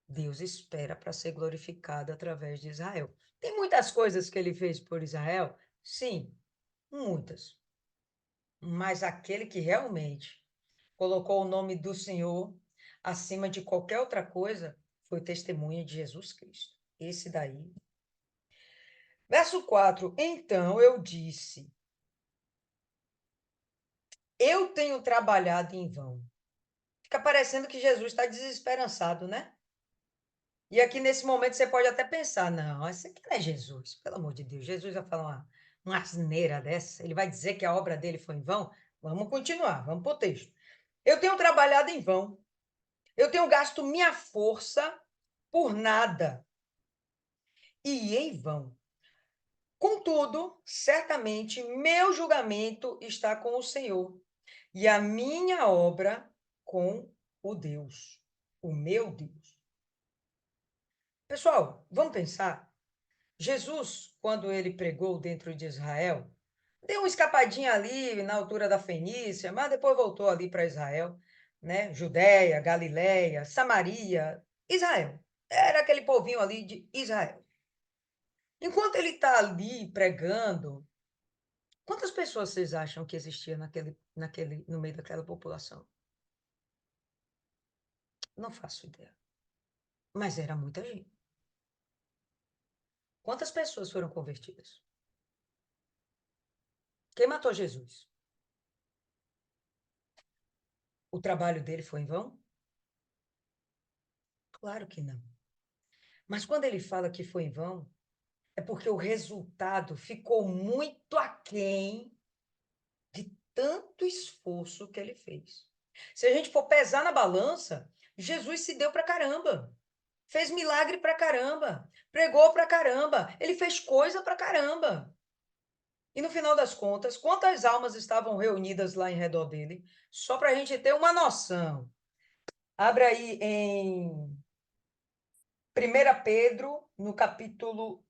Deus espera para ser glorificado através de Israel. Tem muitas coisas que ele fez por Israel? Sim, muitas. Mas aquele que realmente colocou o nome do Senhor acima de qualquer outra coisa foi testemunha de Jesus Cristo. Esse daí. Verso 4. Então eu disse: eu tenho trabalhado em vão. Fica parecendo que Jesus está desesperançado, né? E aqui nesse momento você pode até pensar: não, esse aqui não é Jesus, pelo amor de Deus. Jesus vai falar uma asneira dessa, ele vai dizer que a obra dele foi em vão? Vamos continuar, vamos para o texto. Eu tenho trabalhado em vão, eu tenho gasto minha força por nada e em vão. Contudo, certamente meu julgamento está com o Senhor e a minha obra com o Deus, o meu Deus. Pessoal, vamos pensar. Jesus, quando ele pregou dentro de Israel, deu uma escapadinha ali na altura da Fenícia, mas depois voltou ali para Israel, né? Judéia, Galiléia, Samaria, Israel. Era aquele povinho ali de Israel. Enquanto ele está ali pregando, quantas pessoas vocês acham que existia no meio daquela população? Não faço ideia. Mas era muita gente. Quantas pessoas foram convertidas? Quem matou Jesus? O trabalho dele foi em vão? Claro que não. Mas quando ele fala que foi em vão, é porque o resultado ficou muito aquém de tanto esforço que ele fez. Se a gente for pesar na balança, Jesus se deu pra caramba. Fez milagre pra caramba. Pregou pra caramba. Ele fez coisa pra caramba. E no final das contas, quantas almas estavam reunidas lá em redor dele? Só para a gente ter uma noção. Abre aí em 1 Pedro, no capítulo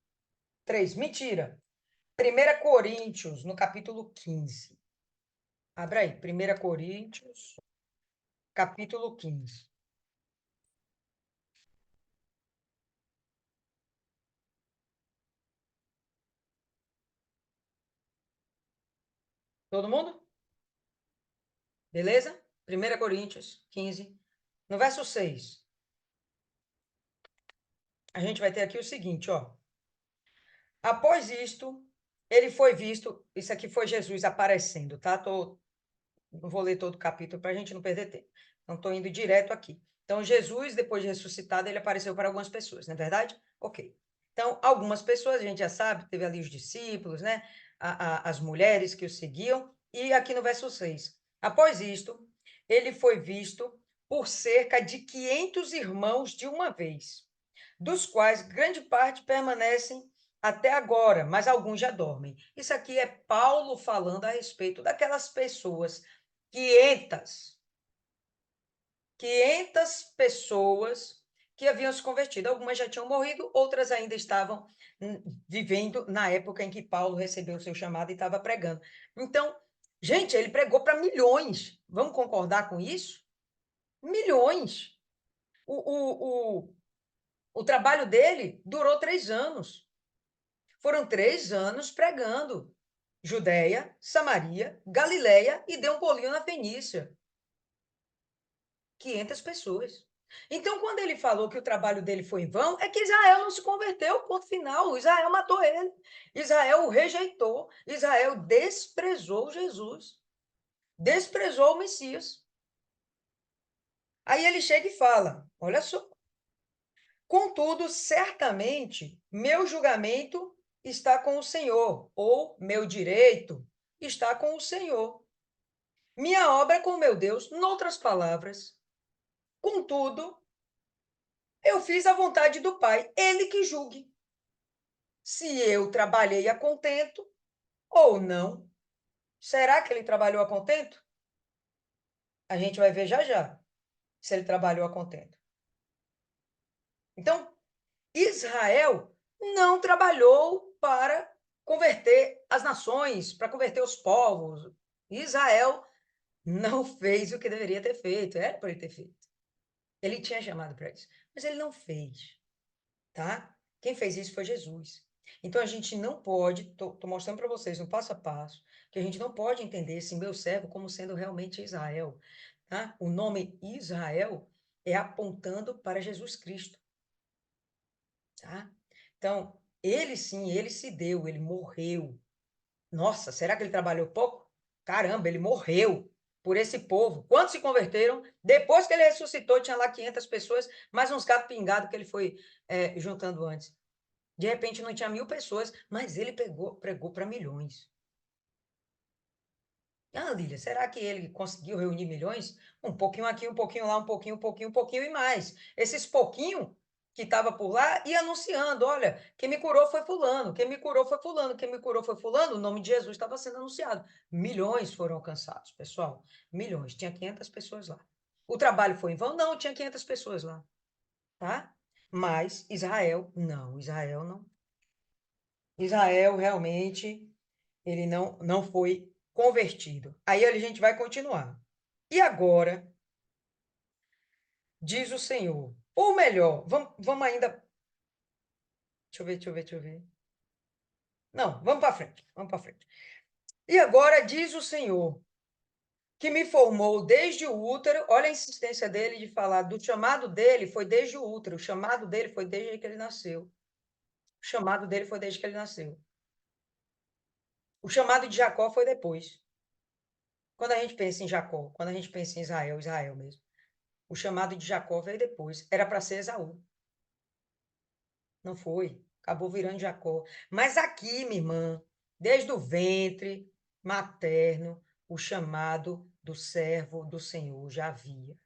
3. Mentira. 1 Coríntios, no capítulo 15. Abre aí, 1 Coríntios, capítulo 15. Todo mundo? Beleza? 1 Coríntios 15, no verso 6. A gente vai ter aqui o seguinte, ó. Após isto, ele foi visto, isso aqui foi Jesus aparecendo, tá? Não vou ler todo o capítulo para a gente não perder tempo. Então, estou indo direto aqui. Então, Jesus, depois de ressuscitado, ele apareceu para algumas pessoas, não é verdade? Ok. Então, algumas pessoas, a gente já sabe, teve ali os discípulos, né? As mulheres que o seguiam. E aqui no verso 6. Após isto, ele foi visto por cerca de 500 irmãos de uma vez, dos quais grande parte permanecem até agora, mas alguns já dormem. Isso aqui é Paulo falando a respeito daquelas pessoas 500 pessoas que haviam se convertido. Algumas já tinham morrido, outras ainda estavam vivendo na época em que Paulo recebeu o seu chamado e estava pregando. Então, gente, ele pregou para milhões. Vamos concordar com isso? Milhões. O trabalho dele durou 3 anos. Foram 3 anos pregando. Judéia, Samaria, Galiléia e deu um pulinho na Fenícia. 500 pessoas. Então, quando ele falou que o trabalho dele foi em vão, é que Israel não se converteu, ponto final. Israel matou ele. Israel o rejeitou. Israel desprezou Jesus. Desprezou o Messias. Aí ele chega e fala, olha só. Contudo, certamente, meu julgamento está com o Senhor, ou meu direito está com o Senhor. minha obra com o meu Deus, noutras palavras. Contudo, eu fiz a vontade do Pai, ele que julgue. Se eu trabalhei a contento ou não. Será que ele trabalhou a contento? A gente vai ver já já se ele trabalhou a contento. Então, Israel não trabalhou para converter as nações, para converter os povos. Israel não fez o que deveria ter feito, era para ele ter feito. Ele tinha chamado para isso, mas ele não fez, tá? Quem fez isso foi Jesus. Então a gente não pode, tô mostrando para vocês no passo a passo, que a gente não pode entender esse meu servo como sendo realmente Israel, tá? O nome Israel é apontando para Jesus Cristo, tá? Então, ele sim, ele se deu, ele morreu. Nossa, será que ele trabalhou pouco? Caramba, ele morreu por esse povo. Quantos se converteram? Depois que ele ressuscitou, tinha lá 500 pessoas, mais uns gatos pingados que ele foi juntando antes. De repente não tinha 1000 pessoas, mas ele pregou para milhões. Ah, Lília, será que ele conseguiu reunir milhões? Um pouquinho aqui, um pouquinho lá, um pouquinho e mais. Esses pouquinho que estava por lá ia anunciando, olha, quem me curou foi fulano, quem me curou foi fulano, quem me curou foi fulano, o nome de Jesus estava sendo anunciado. Milhões foram alcançados, pessoal, milhões. Tinha 500 pessoas lá. O trabalho foi em vão? Não, tinha 500 pessoas lá, tá? Mas Israel, não, Israel não. Israel realmente ele não foi convertido. Aí a gente vai continuar. E agora, diz o Senhor, ou melhor, vamos ainda. Deixa eu ver. Não, vamos para frente, vamos para frente. E agora diz o Senhor, que me formou desde o útero. Olha a insistência dele de falar do chamado dele foi desde o útero, o chamado dele foi desde que ele nasceu. O chamado dele foi desde que ele nasceu. O chamado de Jacó foi depois. Quando a gente pensa em Jacó, quando a gente pensa em Israel, Israel mesmo. O chamado de Jacó veio depois. Era para ser Esaú. Não foi. Acabou virando Jacó. Mas aqui, minha irmã, desde o ventre materno, o chamado do servo do Senhor já havia.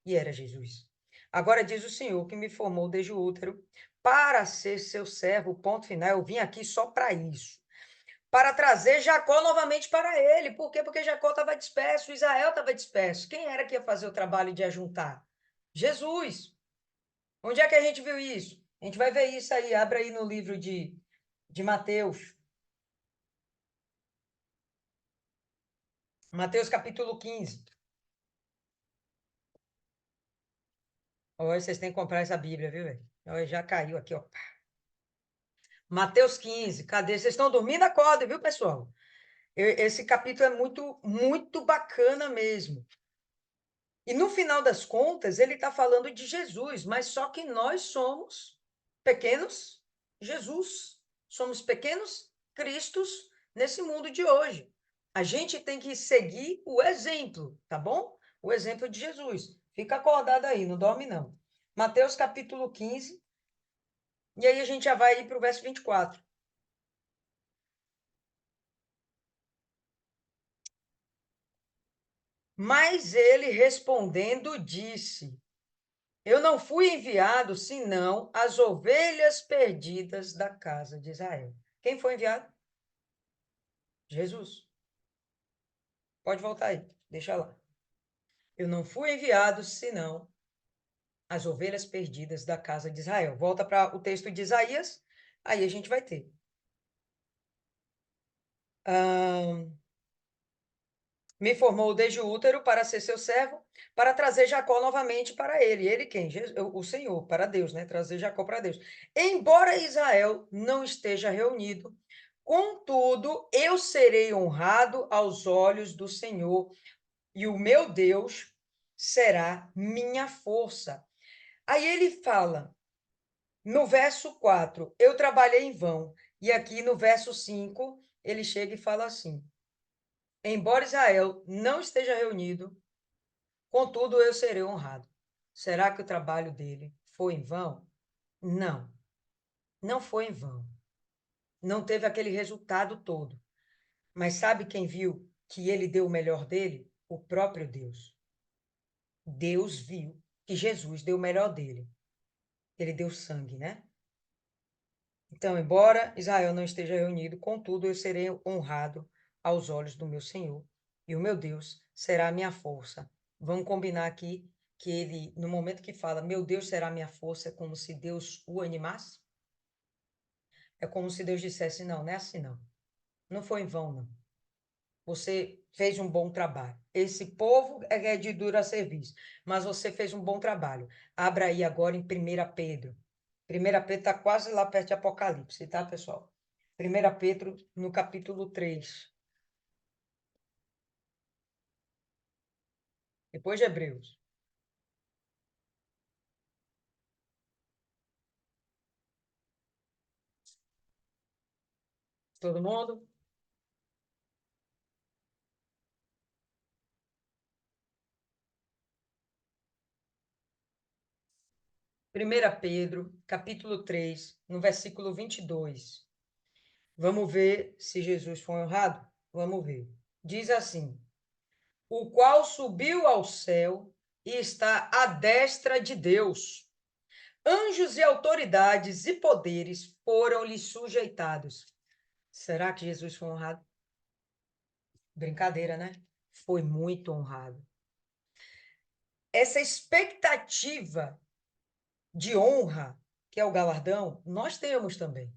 E era Jesus. Agora diz o Senhor que me formou desde o útero para ser seu servo, ponto final. Eu vim aqui só para isso. Para trazer Jacó novamente para ele. Por quê? Porque Jacó estava disperso, Israel estava disperso. Quem era que ia fazer o trabalho de ajuntar? Jesus. Onde é que a gente viu isso? A gente vai ver isso aí. Abra aí no livro de Mateus. Mateus capítulo 15. Olha, vocês têm que comprar essa Bíblia, viu, velho? Olha, já caiu aqui, ó. Mateus 15. Cadê? Vocês estão dormindo? Acordem, viu, pessoal? Esse capítulo é muito, muito bacana mesmo. E no final das contas, ele está falando de Jesus, mas só que nós somos pequenos Jesus. Somos pequenos Cristos nesse mundo de hoje. A gente tem que seguir o exemplo, tá bom? O exemplo de Jesus. Fica acordado aí, não dorme não. Mateus capítulo 15, e aí a gente já vai ir para o verso 24. Mas ele respondendo disse: Eu não fui enviado senão as ovelhas perdidas da casa de Israel. Quem foi enviado? Jesus. Pode voltar aí, deixa lá. Eu não fui enviado senão as ovelhas perdidas da casa de Israel. Volta para o texto de Isaías, aí a gente vai ter. Me formou desde o útero para ser seu servo, para trazer Jacó novamente para ele. Ele quem? O Senhor, para Deus, né? Trazer Jacó para Deus. Embora Israel não esteja reunido, contudo, eu serei honrado aos olhos do Senhor, e o meu Deus será minha força. Aí ele fala, no verso 4, eu trabalhei em vão. E aqui no verso 5, ele chega e fala assim: Embora Israel não esteja reunido, contudo eu serei honrado. Será que o trabalho dele foi em vão? Não, não foi em vão. Não teve aquele resultado todo. Mas sabe quem viu que ele deu o melhor dele? o próprio Deus. Deus viu que Jesus deu o melhor dele. Ele deu sangue, né? Então, embora Israel não esteja reunido, contudo, eu serei honrado aos olhos do meu Senhor, e o meu Deus será a minha força. Vamos combinar aqui que ele, no momento que fala, meu Deus será a minha força, é como se Deus o animasse? É como se Deus dissesse, não, não é assim não. Não foi em vão, não. Você fez um bom trabalho. Esse povo é de dura serviço, mas você fez um bom trabalho. Abra aí agora em 1 Pedro. 1 Pedro está quase lá perto de Apocalipse, tá, pessoal? 1 Pedro, no capítulo 3. Depois de Hebreus. Todo mundo? Primeira Pedro, capítulo 3, no versículo 22. Vamos ver se Jesus foi honrado? Vamos ver. Diz assim: o qual subiu ao céu e está à destra de Deus. Anjos e autoridades e poderes foram-lhe sujeitados. Será que Jesus foi honrado? Brincadeira, né? Foi muito honrado. Essa expectativa de honra, que é o galardão, nós temos também.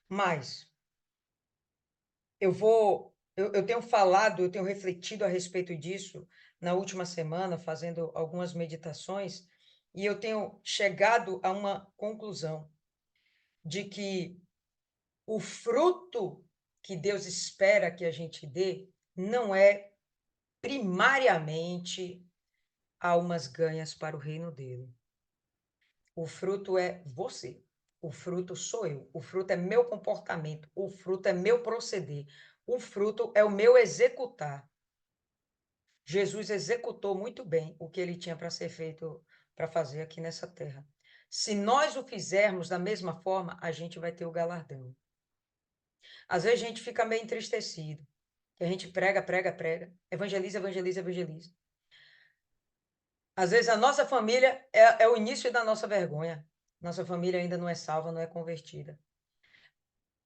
Mas eu tenho falado, eu tenho refletido a respeito disso na última semana, fazendo algumas meditações, e eu tenho chegado a uma conclusão de que o fruto que Deus espera que a gente dê não é primariamente almas ganhas para o reino dele. O fruto é você. O fruto sou eu. O fruto é meu comportamento. O fruto é meu proceder. O fruto é o meu executar. Jesus executou muito bem o que ele tinha para ser feito, para fazer aqui nessa terra. Se nós o fizermos da mesma forma, a gente vai ter o galardão. Às vezes a gente fica meio entristecido, que a gente prega, prega, prega, evangeliza, evangeliza, evangeliza. Às vezes a nossa família é o início da nossa vergonha. Nossa família ainda não é salva, não é convertida.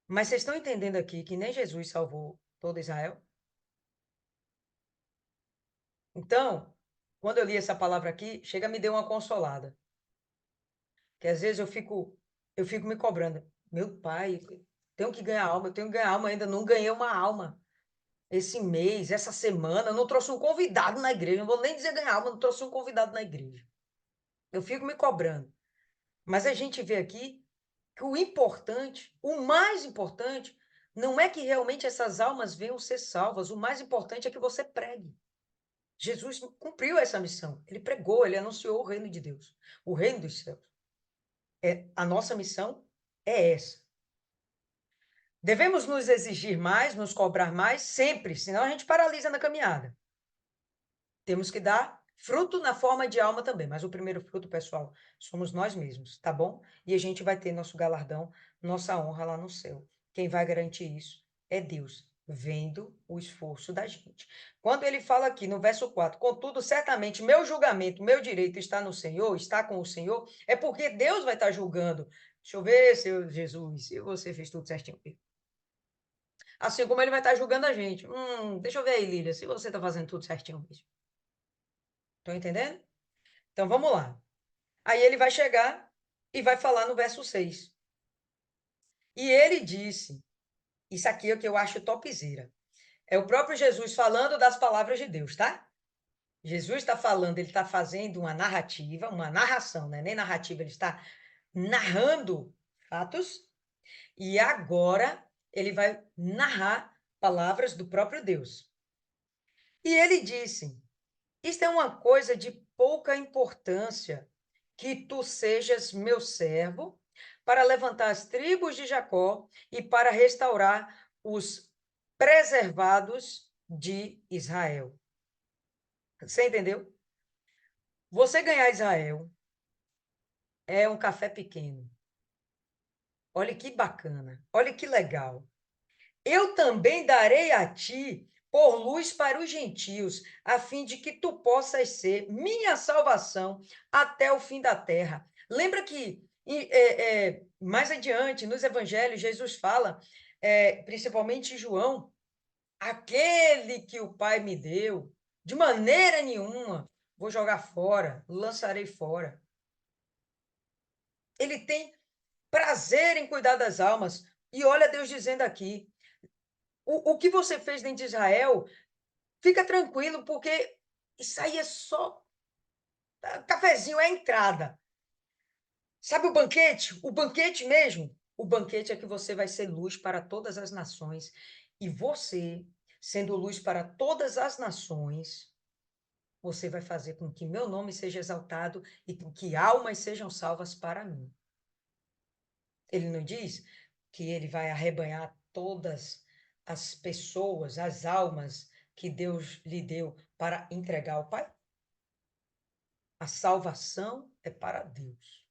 Mas vocês estão entendendo aqui que nem Jesus salvou todo Israel? Então, quando eu li essa palavra aqui, chega me deu uma consolada. Que às vezes eu fico me cobrando. Meu pai, tenho que ganhar alma, eu tenho que ganhar alma, ainda não ganhei uma alma. Esse mês, essa semana, eu não trouxe um convidado na igreja. Não vou nem dizer ganhar alma, não trouxe um convidado na igreja. Eu fico me cobrando. Mas a gente vê aqui que o importante, o mais importante, não é que realmente essas almas venham ser salvas. O mais importante é que você pregue. Jesus cumpriu essa missão. Ele pregou, ele anunciou o reino de Deus, o reino dos céus. A nossa missão é essa. Devemos nos exigir mais, nos cobrar mais, sempre, senão a gente paralisa na caminhada. Temos que dar fruto na forma de alma também, mas o primeiro fruto, pessoal, somos nós mesmos, tá bom? E a gente vai ter nosso galardão, nossa honra lá no céu. Quem vai garantir isso é Deus, vendo o esforço da gente. Quando ele fala aqui no verso 4, contudo, certamente meu julgamento, meu direito está no Senhor, está com o Senhor, é porque Deus vai estar julgando. Deixa eu ver, seu Jesus, se você fez tudo certinho. Assim como ele vai estar julgando a gente. Deixa eu ver aí, Lília, se você está fazendo tudo certinho mesmo. Estão entendendo? Então vamos lá. Aí ele vai chegar e vai falar no verso 6. E ele disse, isso aqui é o que eu acho topzera. É o próprio Jesus falando das palavras de Deus, tá? Jesus está falando, ele está fazendo uma narrativa, uma narração, né? Nem narrativa, ele está narrando fatos. E agora ele vai narrar palavras do próprio Deus. E ele disse, isto é uma coisa de pouca importância, que tu sejas meu servo, para levantar as tribos de Jacó e para restaurar os preservados de Israel. Você entendeu? Você ganhar Israel é um café pequeno. Olha que bacana, olha que legal. Eu também darei a ti por luz para os gentios, a fim de que tu possas ser minha salvação até o fim da terra. Lembra que mais adiante, nos evangelhos, Jesus fala, principalmente João, aquele que o Pai me deu, de maneira nenhuma vou jogar fora, lançarei fora. Ele tem prazer em cuidar das almas. E olha Deus dizendo aqui, o que você fez dentro de Israel, fica tranquilo, porque isso aí é só cafezinho, é a entrada. Sabe o banquete? O banquete mesmo. O banquete é que você vai ser luz para todas as nações. E você, sendo luz para todas as nações, você vai fazer com que meu nome seja exaltado e com que almas sejam salvas para mim. Ele não diz que ele vai arrebanhar todas as pessoas, as almas que Deus lhe deu para entregar ao Pai? A salvação é para Deus.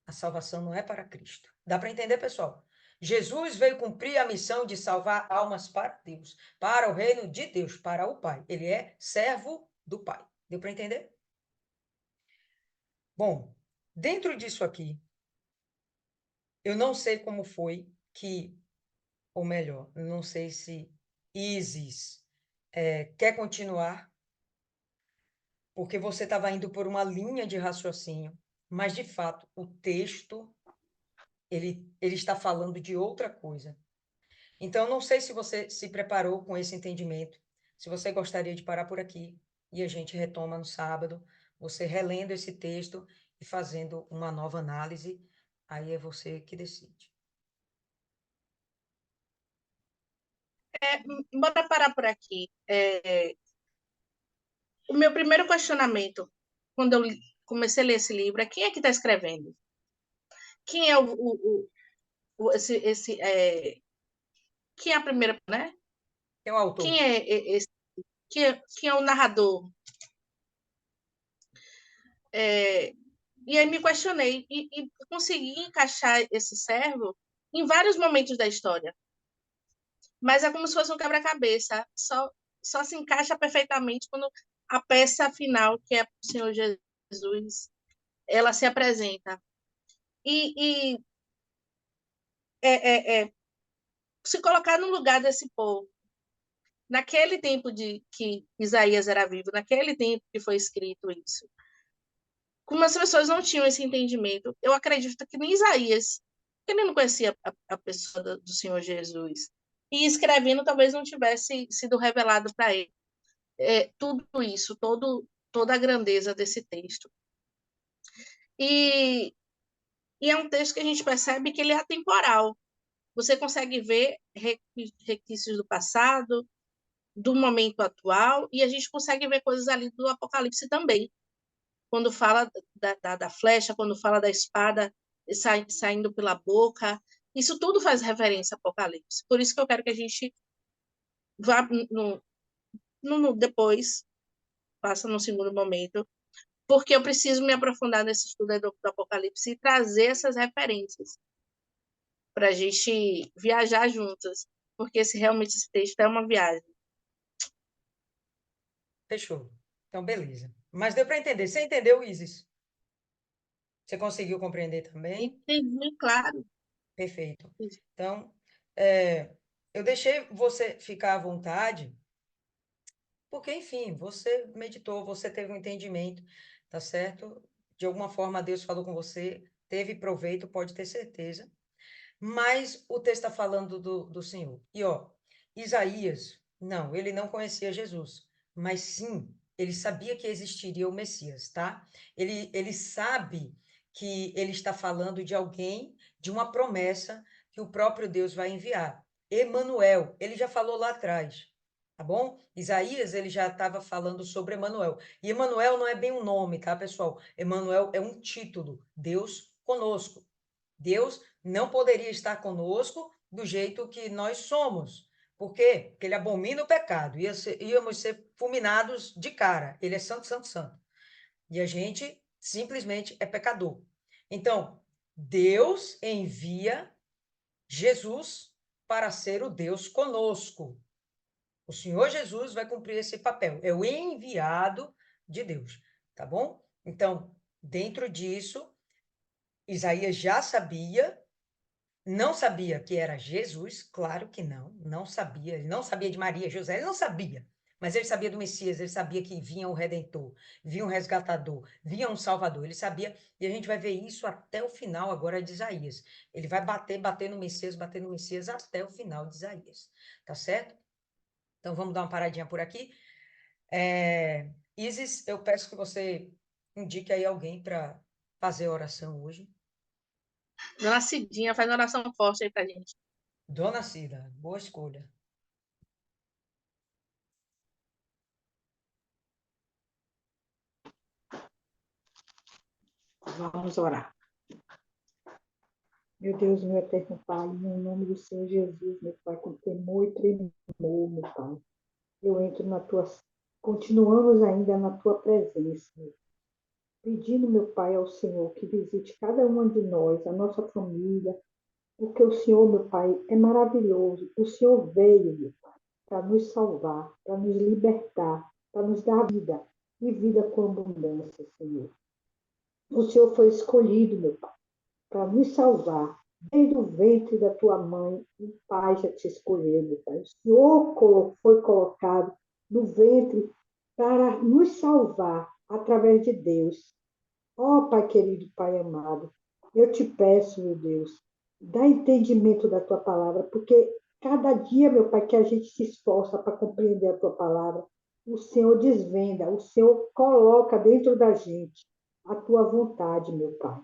A salvação não é para Cristo. Dá para entender, pessoal? Jesus veio cumprir a missão de salvar almas para Deus, para o reino de Deus, para o Pai. Ele é servo do Pai. Deu para entender? Bom, dentro disso aqui, eu não sei como foi que, ou melhor, não sei se Isis quer continuar, porque você estava indo por uma linha de raciocínio, mas, de fato, o texto, ele está falando de outra coisa. Então, não sei se você se preparou com esse entendimento, se você gostaria de parar por aqui e a gente retoma no sábado, você relendo esse texto e fazendo uma nova análise, aí é você que decide. Bora parar por aqui. O meu primeiro questionamento, quando eu comecei a ler esse livro, é quem é que está escrevendo? Quem é quem é a primeira, né? Quem é o autor? Quem é esse? Quem é o narrador? E aí me questionei e consegui encaixar esse servo em vários momentos da história. Mas é como se fosse um quebra-cabeça. Só se encaixa perfeitamente quando a peça final, que é o Senhor Jesus, ela se apresenta. E se colocar no lugar desse povo, naquele tempo de que Isaías era vivo, naquele tempo que foi escrito isso, como as pessoas não tinham esse entendimento, eu acredito que nem Isaías, ele não conhecia a pessoa do Senhor Jesus, e escrevendo talvez não tivesse sido revelado para ele tudo isso, toda a grandeza desse texto. E é um texto que a gente percebe que ele é atemporal. Você consegue ver requisitos do passado, do momento atual, e a gente consegue ver coisas ali do Apocalipse também. Quando fala da flecha, quando fala da espada saindo pela boca, isso tudo faz referência ao Apocalipse. Por isso que eu quero que a gente vá depois, passa no segundo momento, porque eu preciso me aprofundar nesse estudo do Apocalipse e trazer essas referências para a gente viajar juntas, porque realmente esse texto é uma viagem. Fechou. Então, beleza. Mas deu para entender. Você entendeu, Isis? Você conseguiu compreender também? Entendi, claro. Perfeito. Então, eu deixei você ficar à vontade, porque, enfim, você meditou, você teve um entendimento, tá certo? De alguma forma, Deus falou com você, teve proveito, pode ter certeza. Mas o texto está falando do Senhor. E, ó, Isaías, não, ele não conhecia Jesus, mas sim, ele sabia que existiria o Messias, tá? Ele sabe que ele está falando de alguém, de uma promessa que o próprio Deus vai enviar. Emanuel, ele já falou lá atrás, tá bom? Isaías, ele já estava falando sobre Emanuel. E Emanuel não é bem um nome, tá, pessoal? Emanuel é um título, Deus conosco. Deus não poderia estar conosco do jeito que nós somos. Por quê? Porque ele abomina o pecado. Íamos ser fulminados de cara. Ele é santo, santo, santo. E a gente simplesmente é pecador. Então, Deus envia Jesus para ser o Deus conosco. O Senhor Jesus vai cumprir esse papel. É o enviado de Deus, tá bom? Então, dentro disso, Isaías já sabia, não sabia que era Jesus, claro que não sabia. Ele não sabia de Maria, José, ele não sabia. Mas ele sabia do Messias, ele sabia que vinha o Redentor, vinha um resgatador, vinha um Salvador. Ele sabia, e a gente vai ver isso até o final agora de Isaías. Ele vai bater no Messias até o final de Isaías. Tá certo? Então vamos dar uma paradinha por aqui. Isis, eu peço que você indique aí alguém para fazer a oração hoje. Dona Cidinha, faz uma oração forte aí pra gente. Dona Cida, boa escolha. Vamos orar. Meu Deus, meu eterno Pai, em nome do Senhor Jesus, meu Pai, com temor e tremor, meu Pai, eu entro na tua. Continuamos ainda na tua presença, pedindo, meu Pai, ao Senhor que visite cada uma de nós, a nossa família, porque o Senhor, meu Pai, é maravilhoso. O Senhor veio, meu Pai, para nos salvar, para nos libertar, para nos dar vida e vida com abundância, Senhor. O Senhor foi escolhido, meu Pai, para nos salvar. Desde o ventre da tua mãe, o Pai já te escolheu, meu Pai. O Senhor foi colocado no ventre para nos salvar através de Deus. Ó Pai querido, Pai amado, eu te peço, meu Deus, dá entendimento da tua palavra, porque cada dia, meu Pai, que a gente se esforça para compreender a tua palavra, o Senhor desvenda, o Senhor coloca dentro da gente a tua vontade, meu Pai.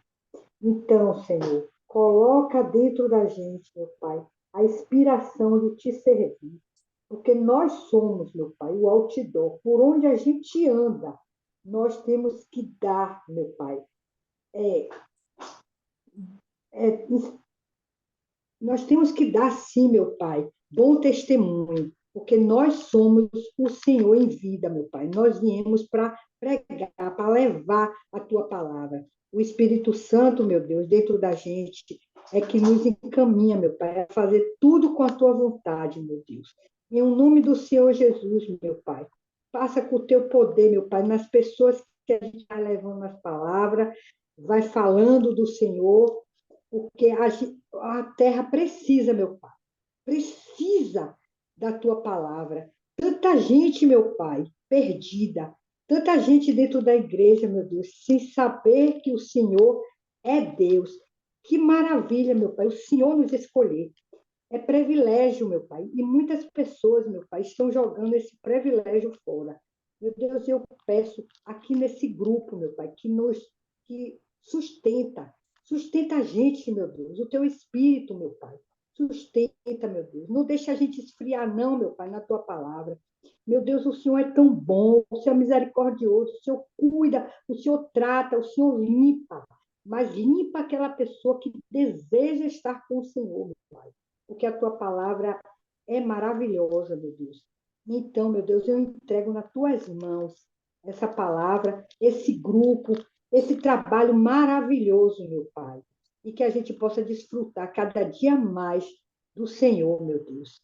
Então, Senhor, coloca dentro da gente, meu Pai, a inspiração de te servir. Porque nós somos, meu Pai, o outdoor. Por onde a gente anda, nós temos que dar, meu Pai. É, é, nós temos que dar, sim, meu Pai, bom testemunho. Porque nós somos o Senhor em vida, meu Pai. Nós viemos para pregar, para levar a tua palavra. O Espírito Santo, meu Deus, dentro da gente, é que nos encaminha, meu Pai, a fazer tudo com a tua vontade, meu Deus. Em nome do Senhor Jesus, meu Pai. Passa com o teu poder, meu Pai, nas pessoas que a gente vai levando as palavras, vai falando do Senhor, porque a terra precisa, meu Pai, precisa da tua palavra. Tanta gente, meu Pai, perdida, tanta gente dentro da igreja, meu Deus, sem saber que o Senhor é Deus. Que maravilha, meu Pai, o Senhor nos escolher. É privilégio, meu Pai. E muitas pessoas, meu Pai, estão jogando esse privilégio fora. Meu Deus, eu peço aqui nesse grupo, meu Pai, que sustenta a gente, meu Deus, o teu espírito, meu Pai. Sustenta, meu Deus. Não deixa a gente esfriar, não, meu Pai, na tua palavra. Meu Deus, o Senhor é tão bom, o Senhor é misericordioso, o Senhor cuida, o Senhor trata, o Senhor limpa. Mas limpa aquela pessoa que deseja estar com o Senhor, meu Pai, porque a tua palavra é maravilhosa, meu Deus. Então, meu Deus, eu entrego nas tuas mãos essa palavra, esse grupo, esse trabalho maravilhoso, meu Pai, e que a gente possa desfrutar cada dia mais do Senhor, meu Deus.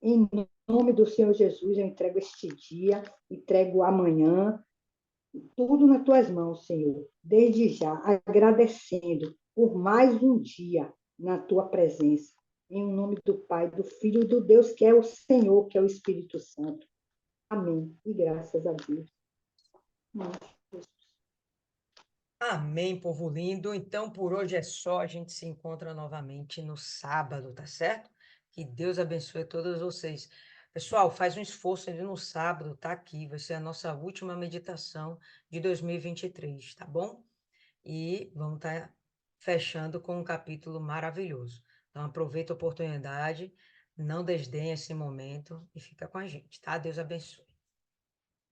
Em nome do Senhor Jesus, eu entrego este dia, entrego amanhã, tudo nas tuas mãos, Senhor, desde já, agradecendo por mais um dia na tua presença. Em nome do Pai, do Filho e do Deus que é o Senhor, que é o Espírito Santo. Amém. E graças a Deus. Amém, povo lindo. Então, por hoje é só. A gente se encontra novamente no sábado, tá certo? Que Deus abençoe todos vocês. Pessoal, faz um esforço ali no sábado, tá aqui. Vai ser a nossa última meditação de 2023, tá bom? E vamos estar fechando com um capítulo maravilhoso. Então, aproveita a oportunidade, não desdenhe esse momento e fica com a gente, tá? Deus abençoe.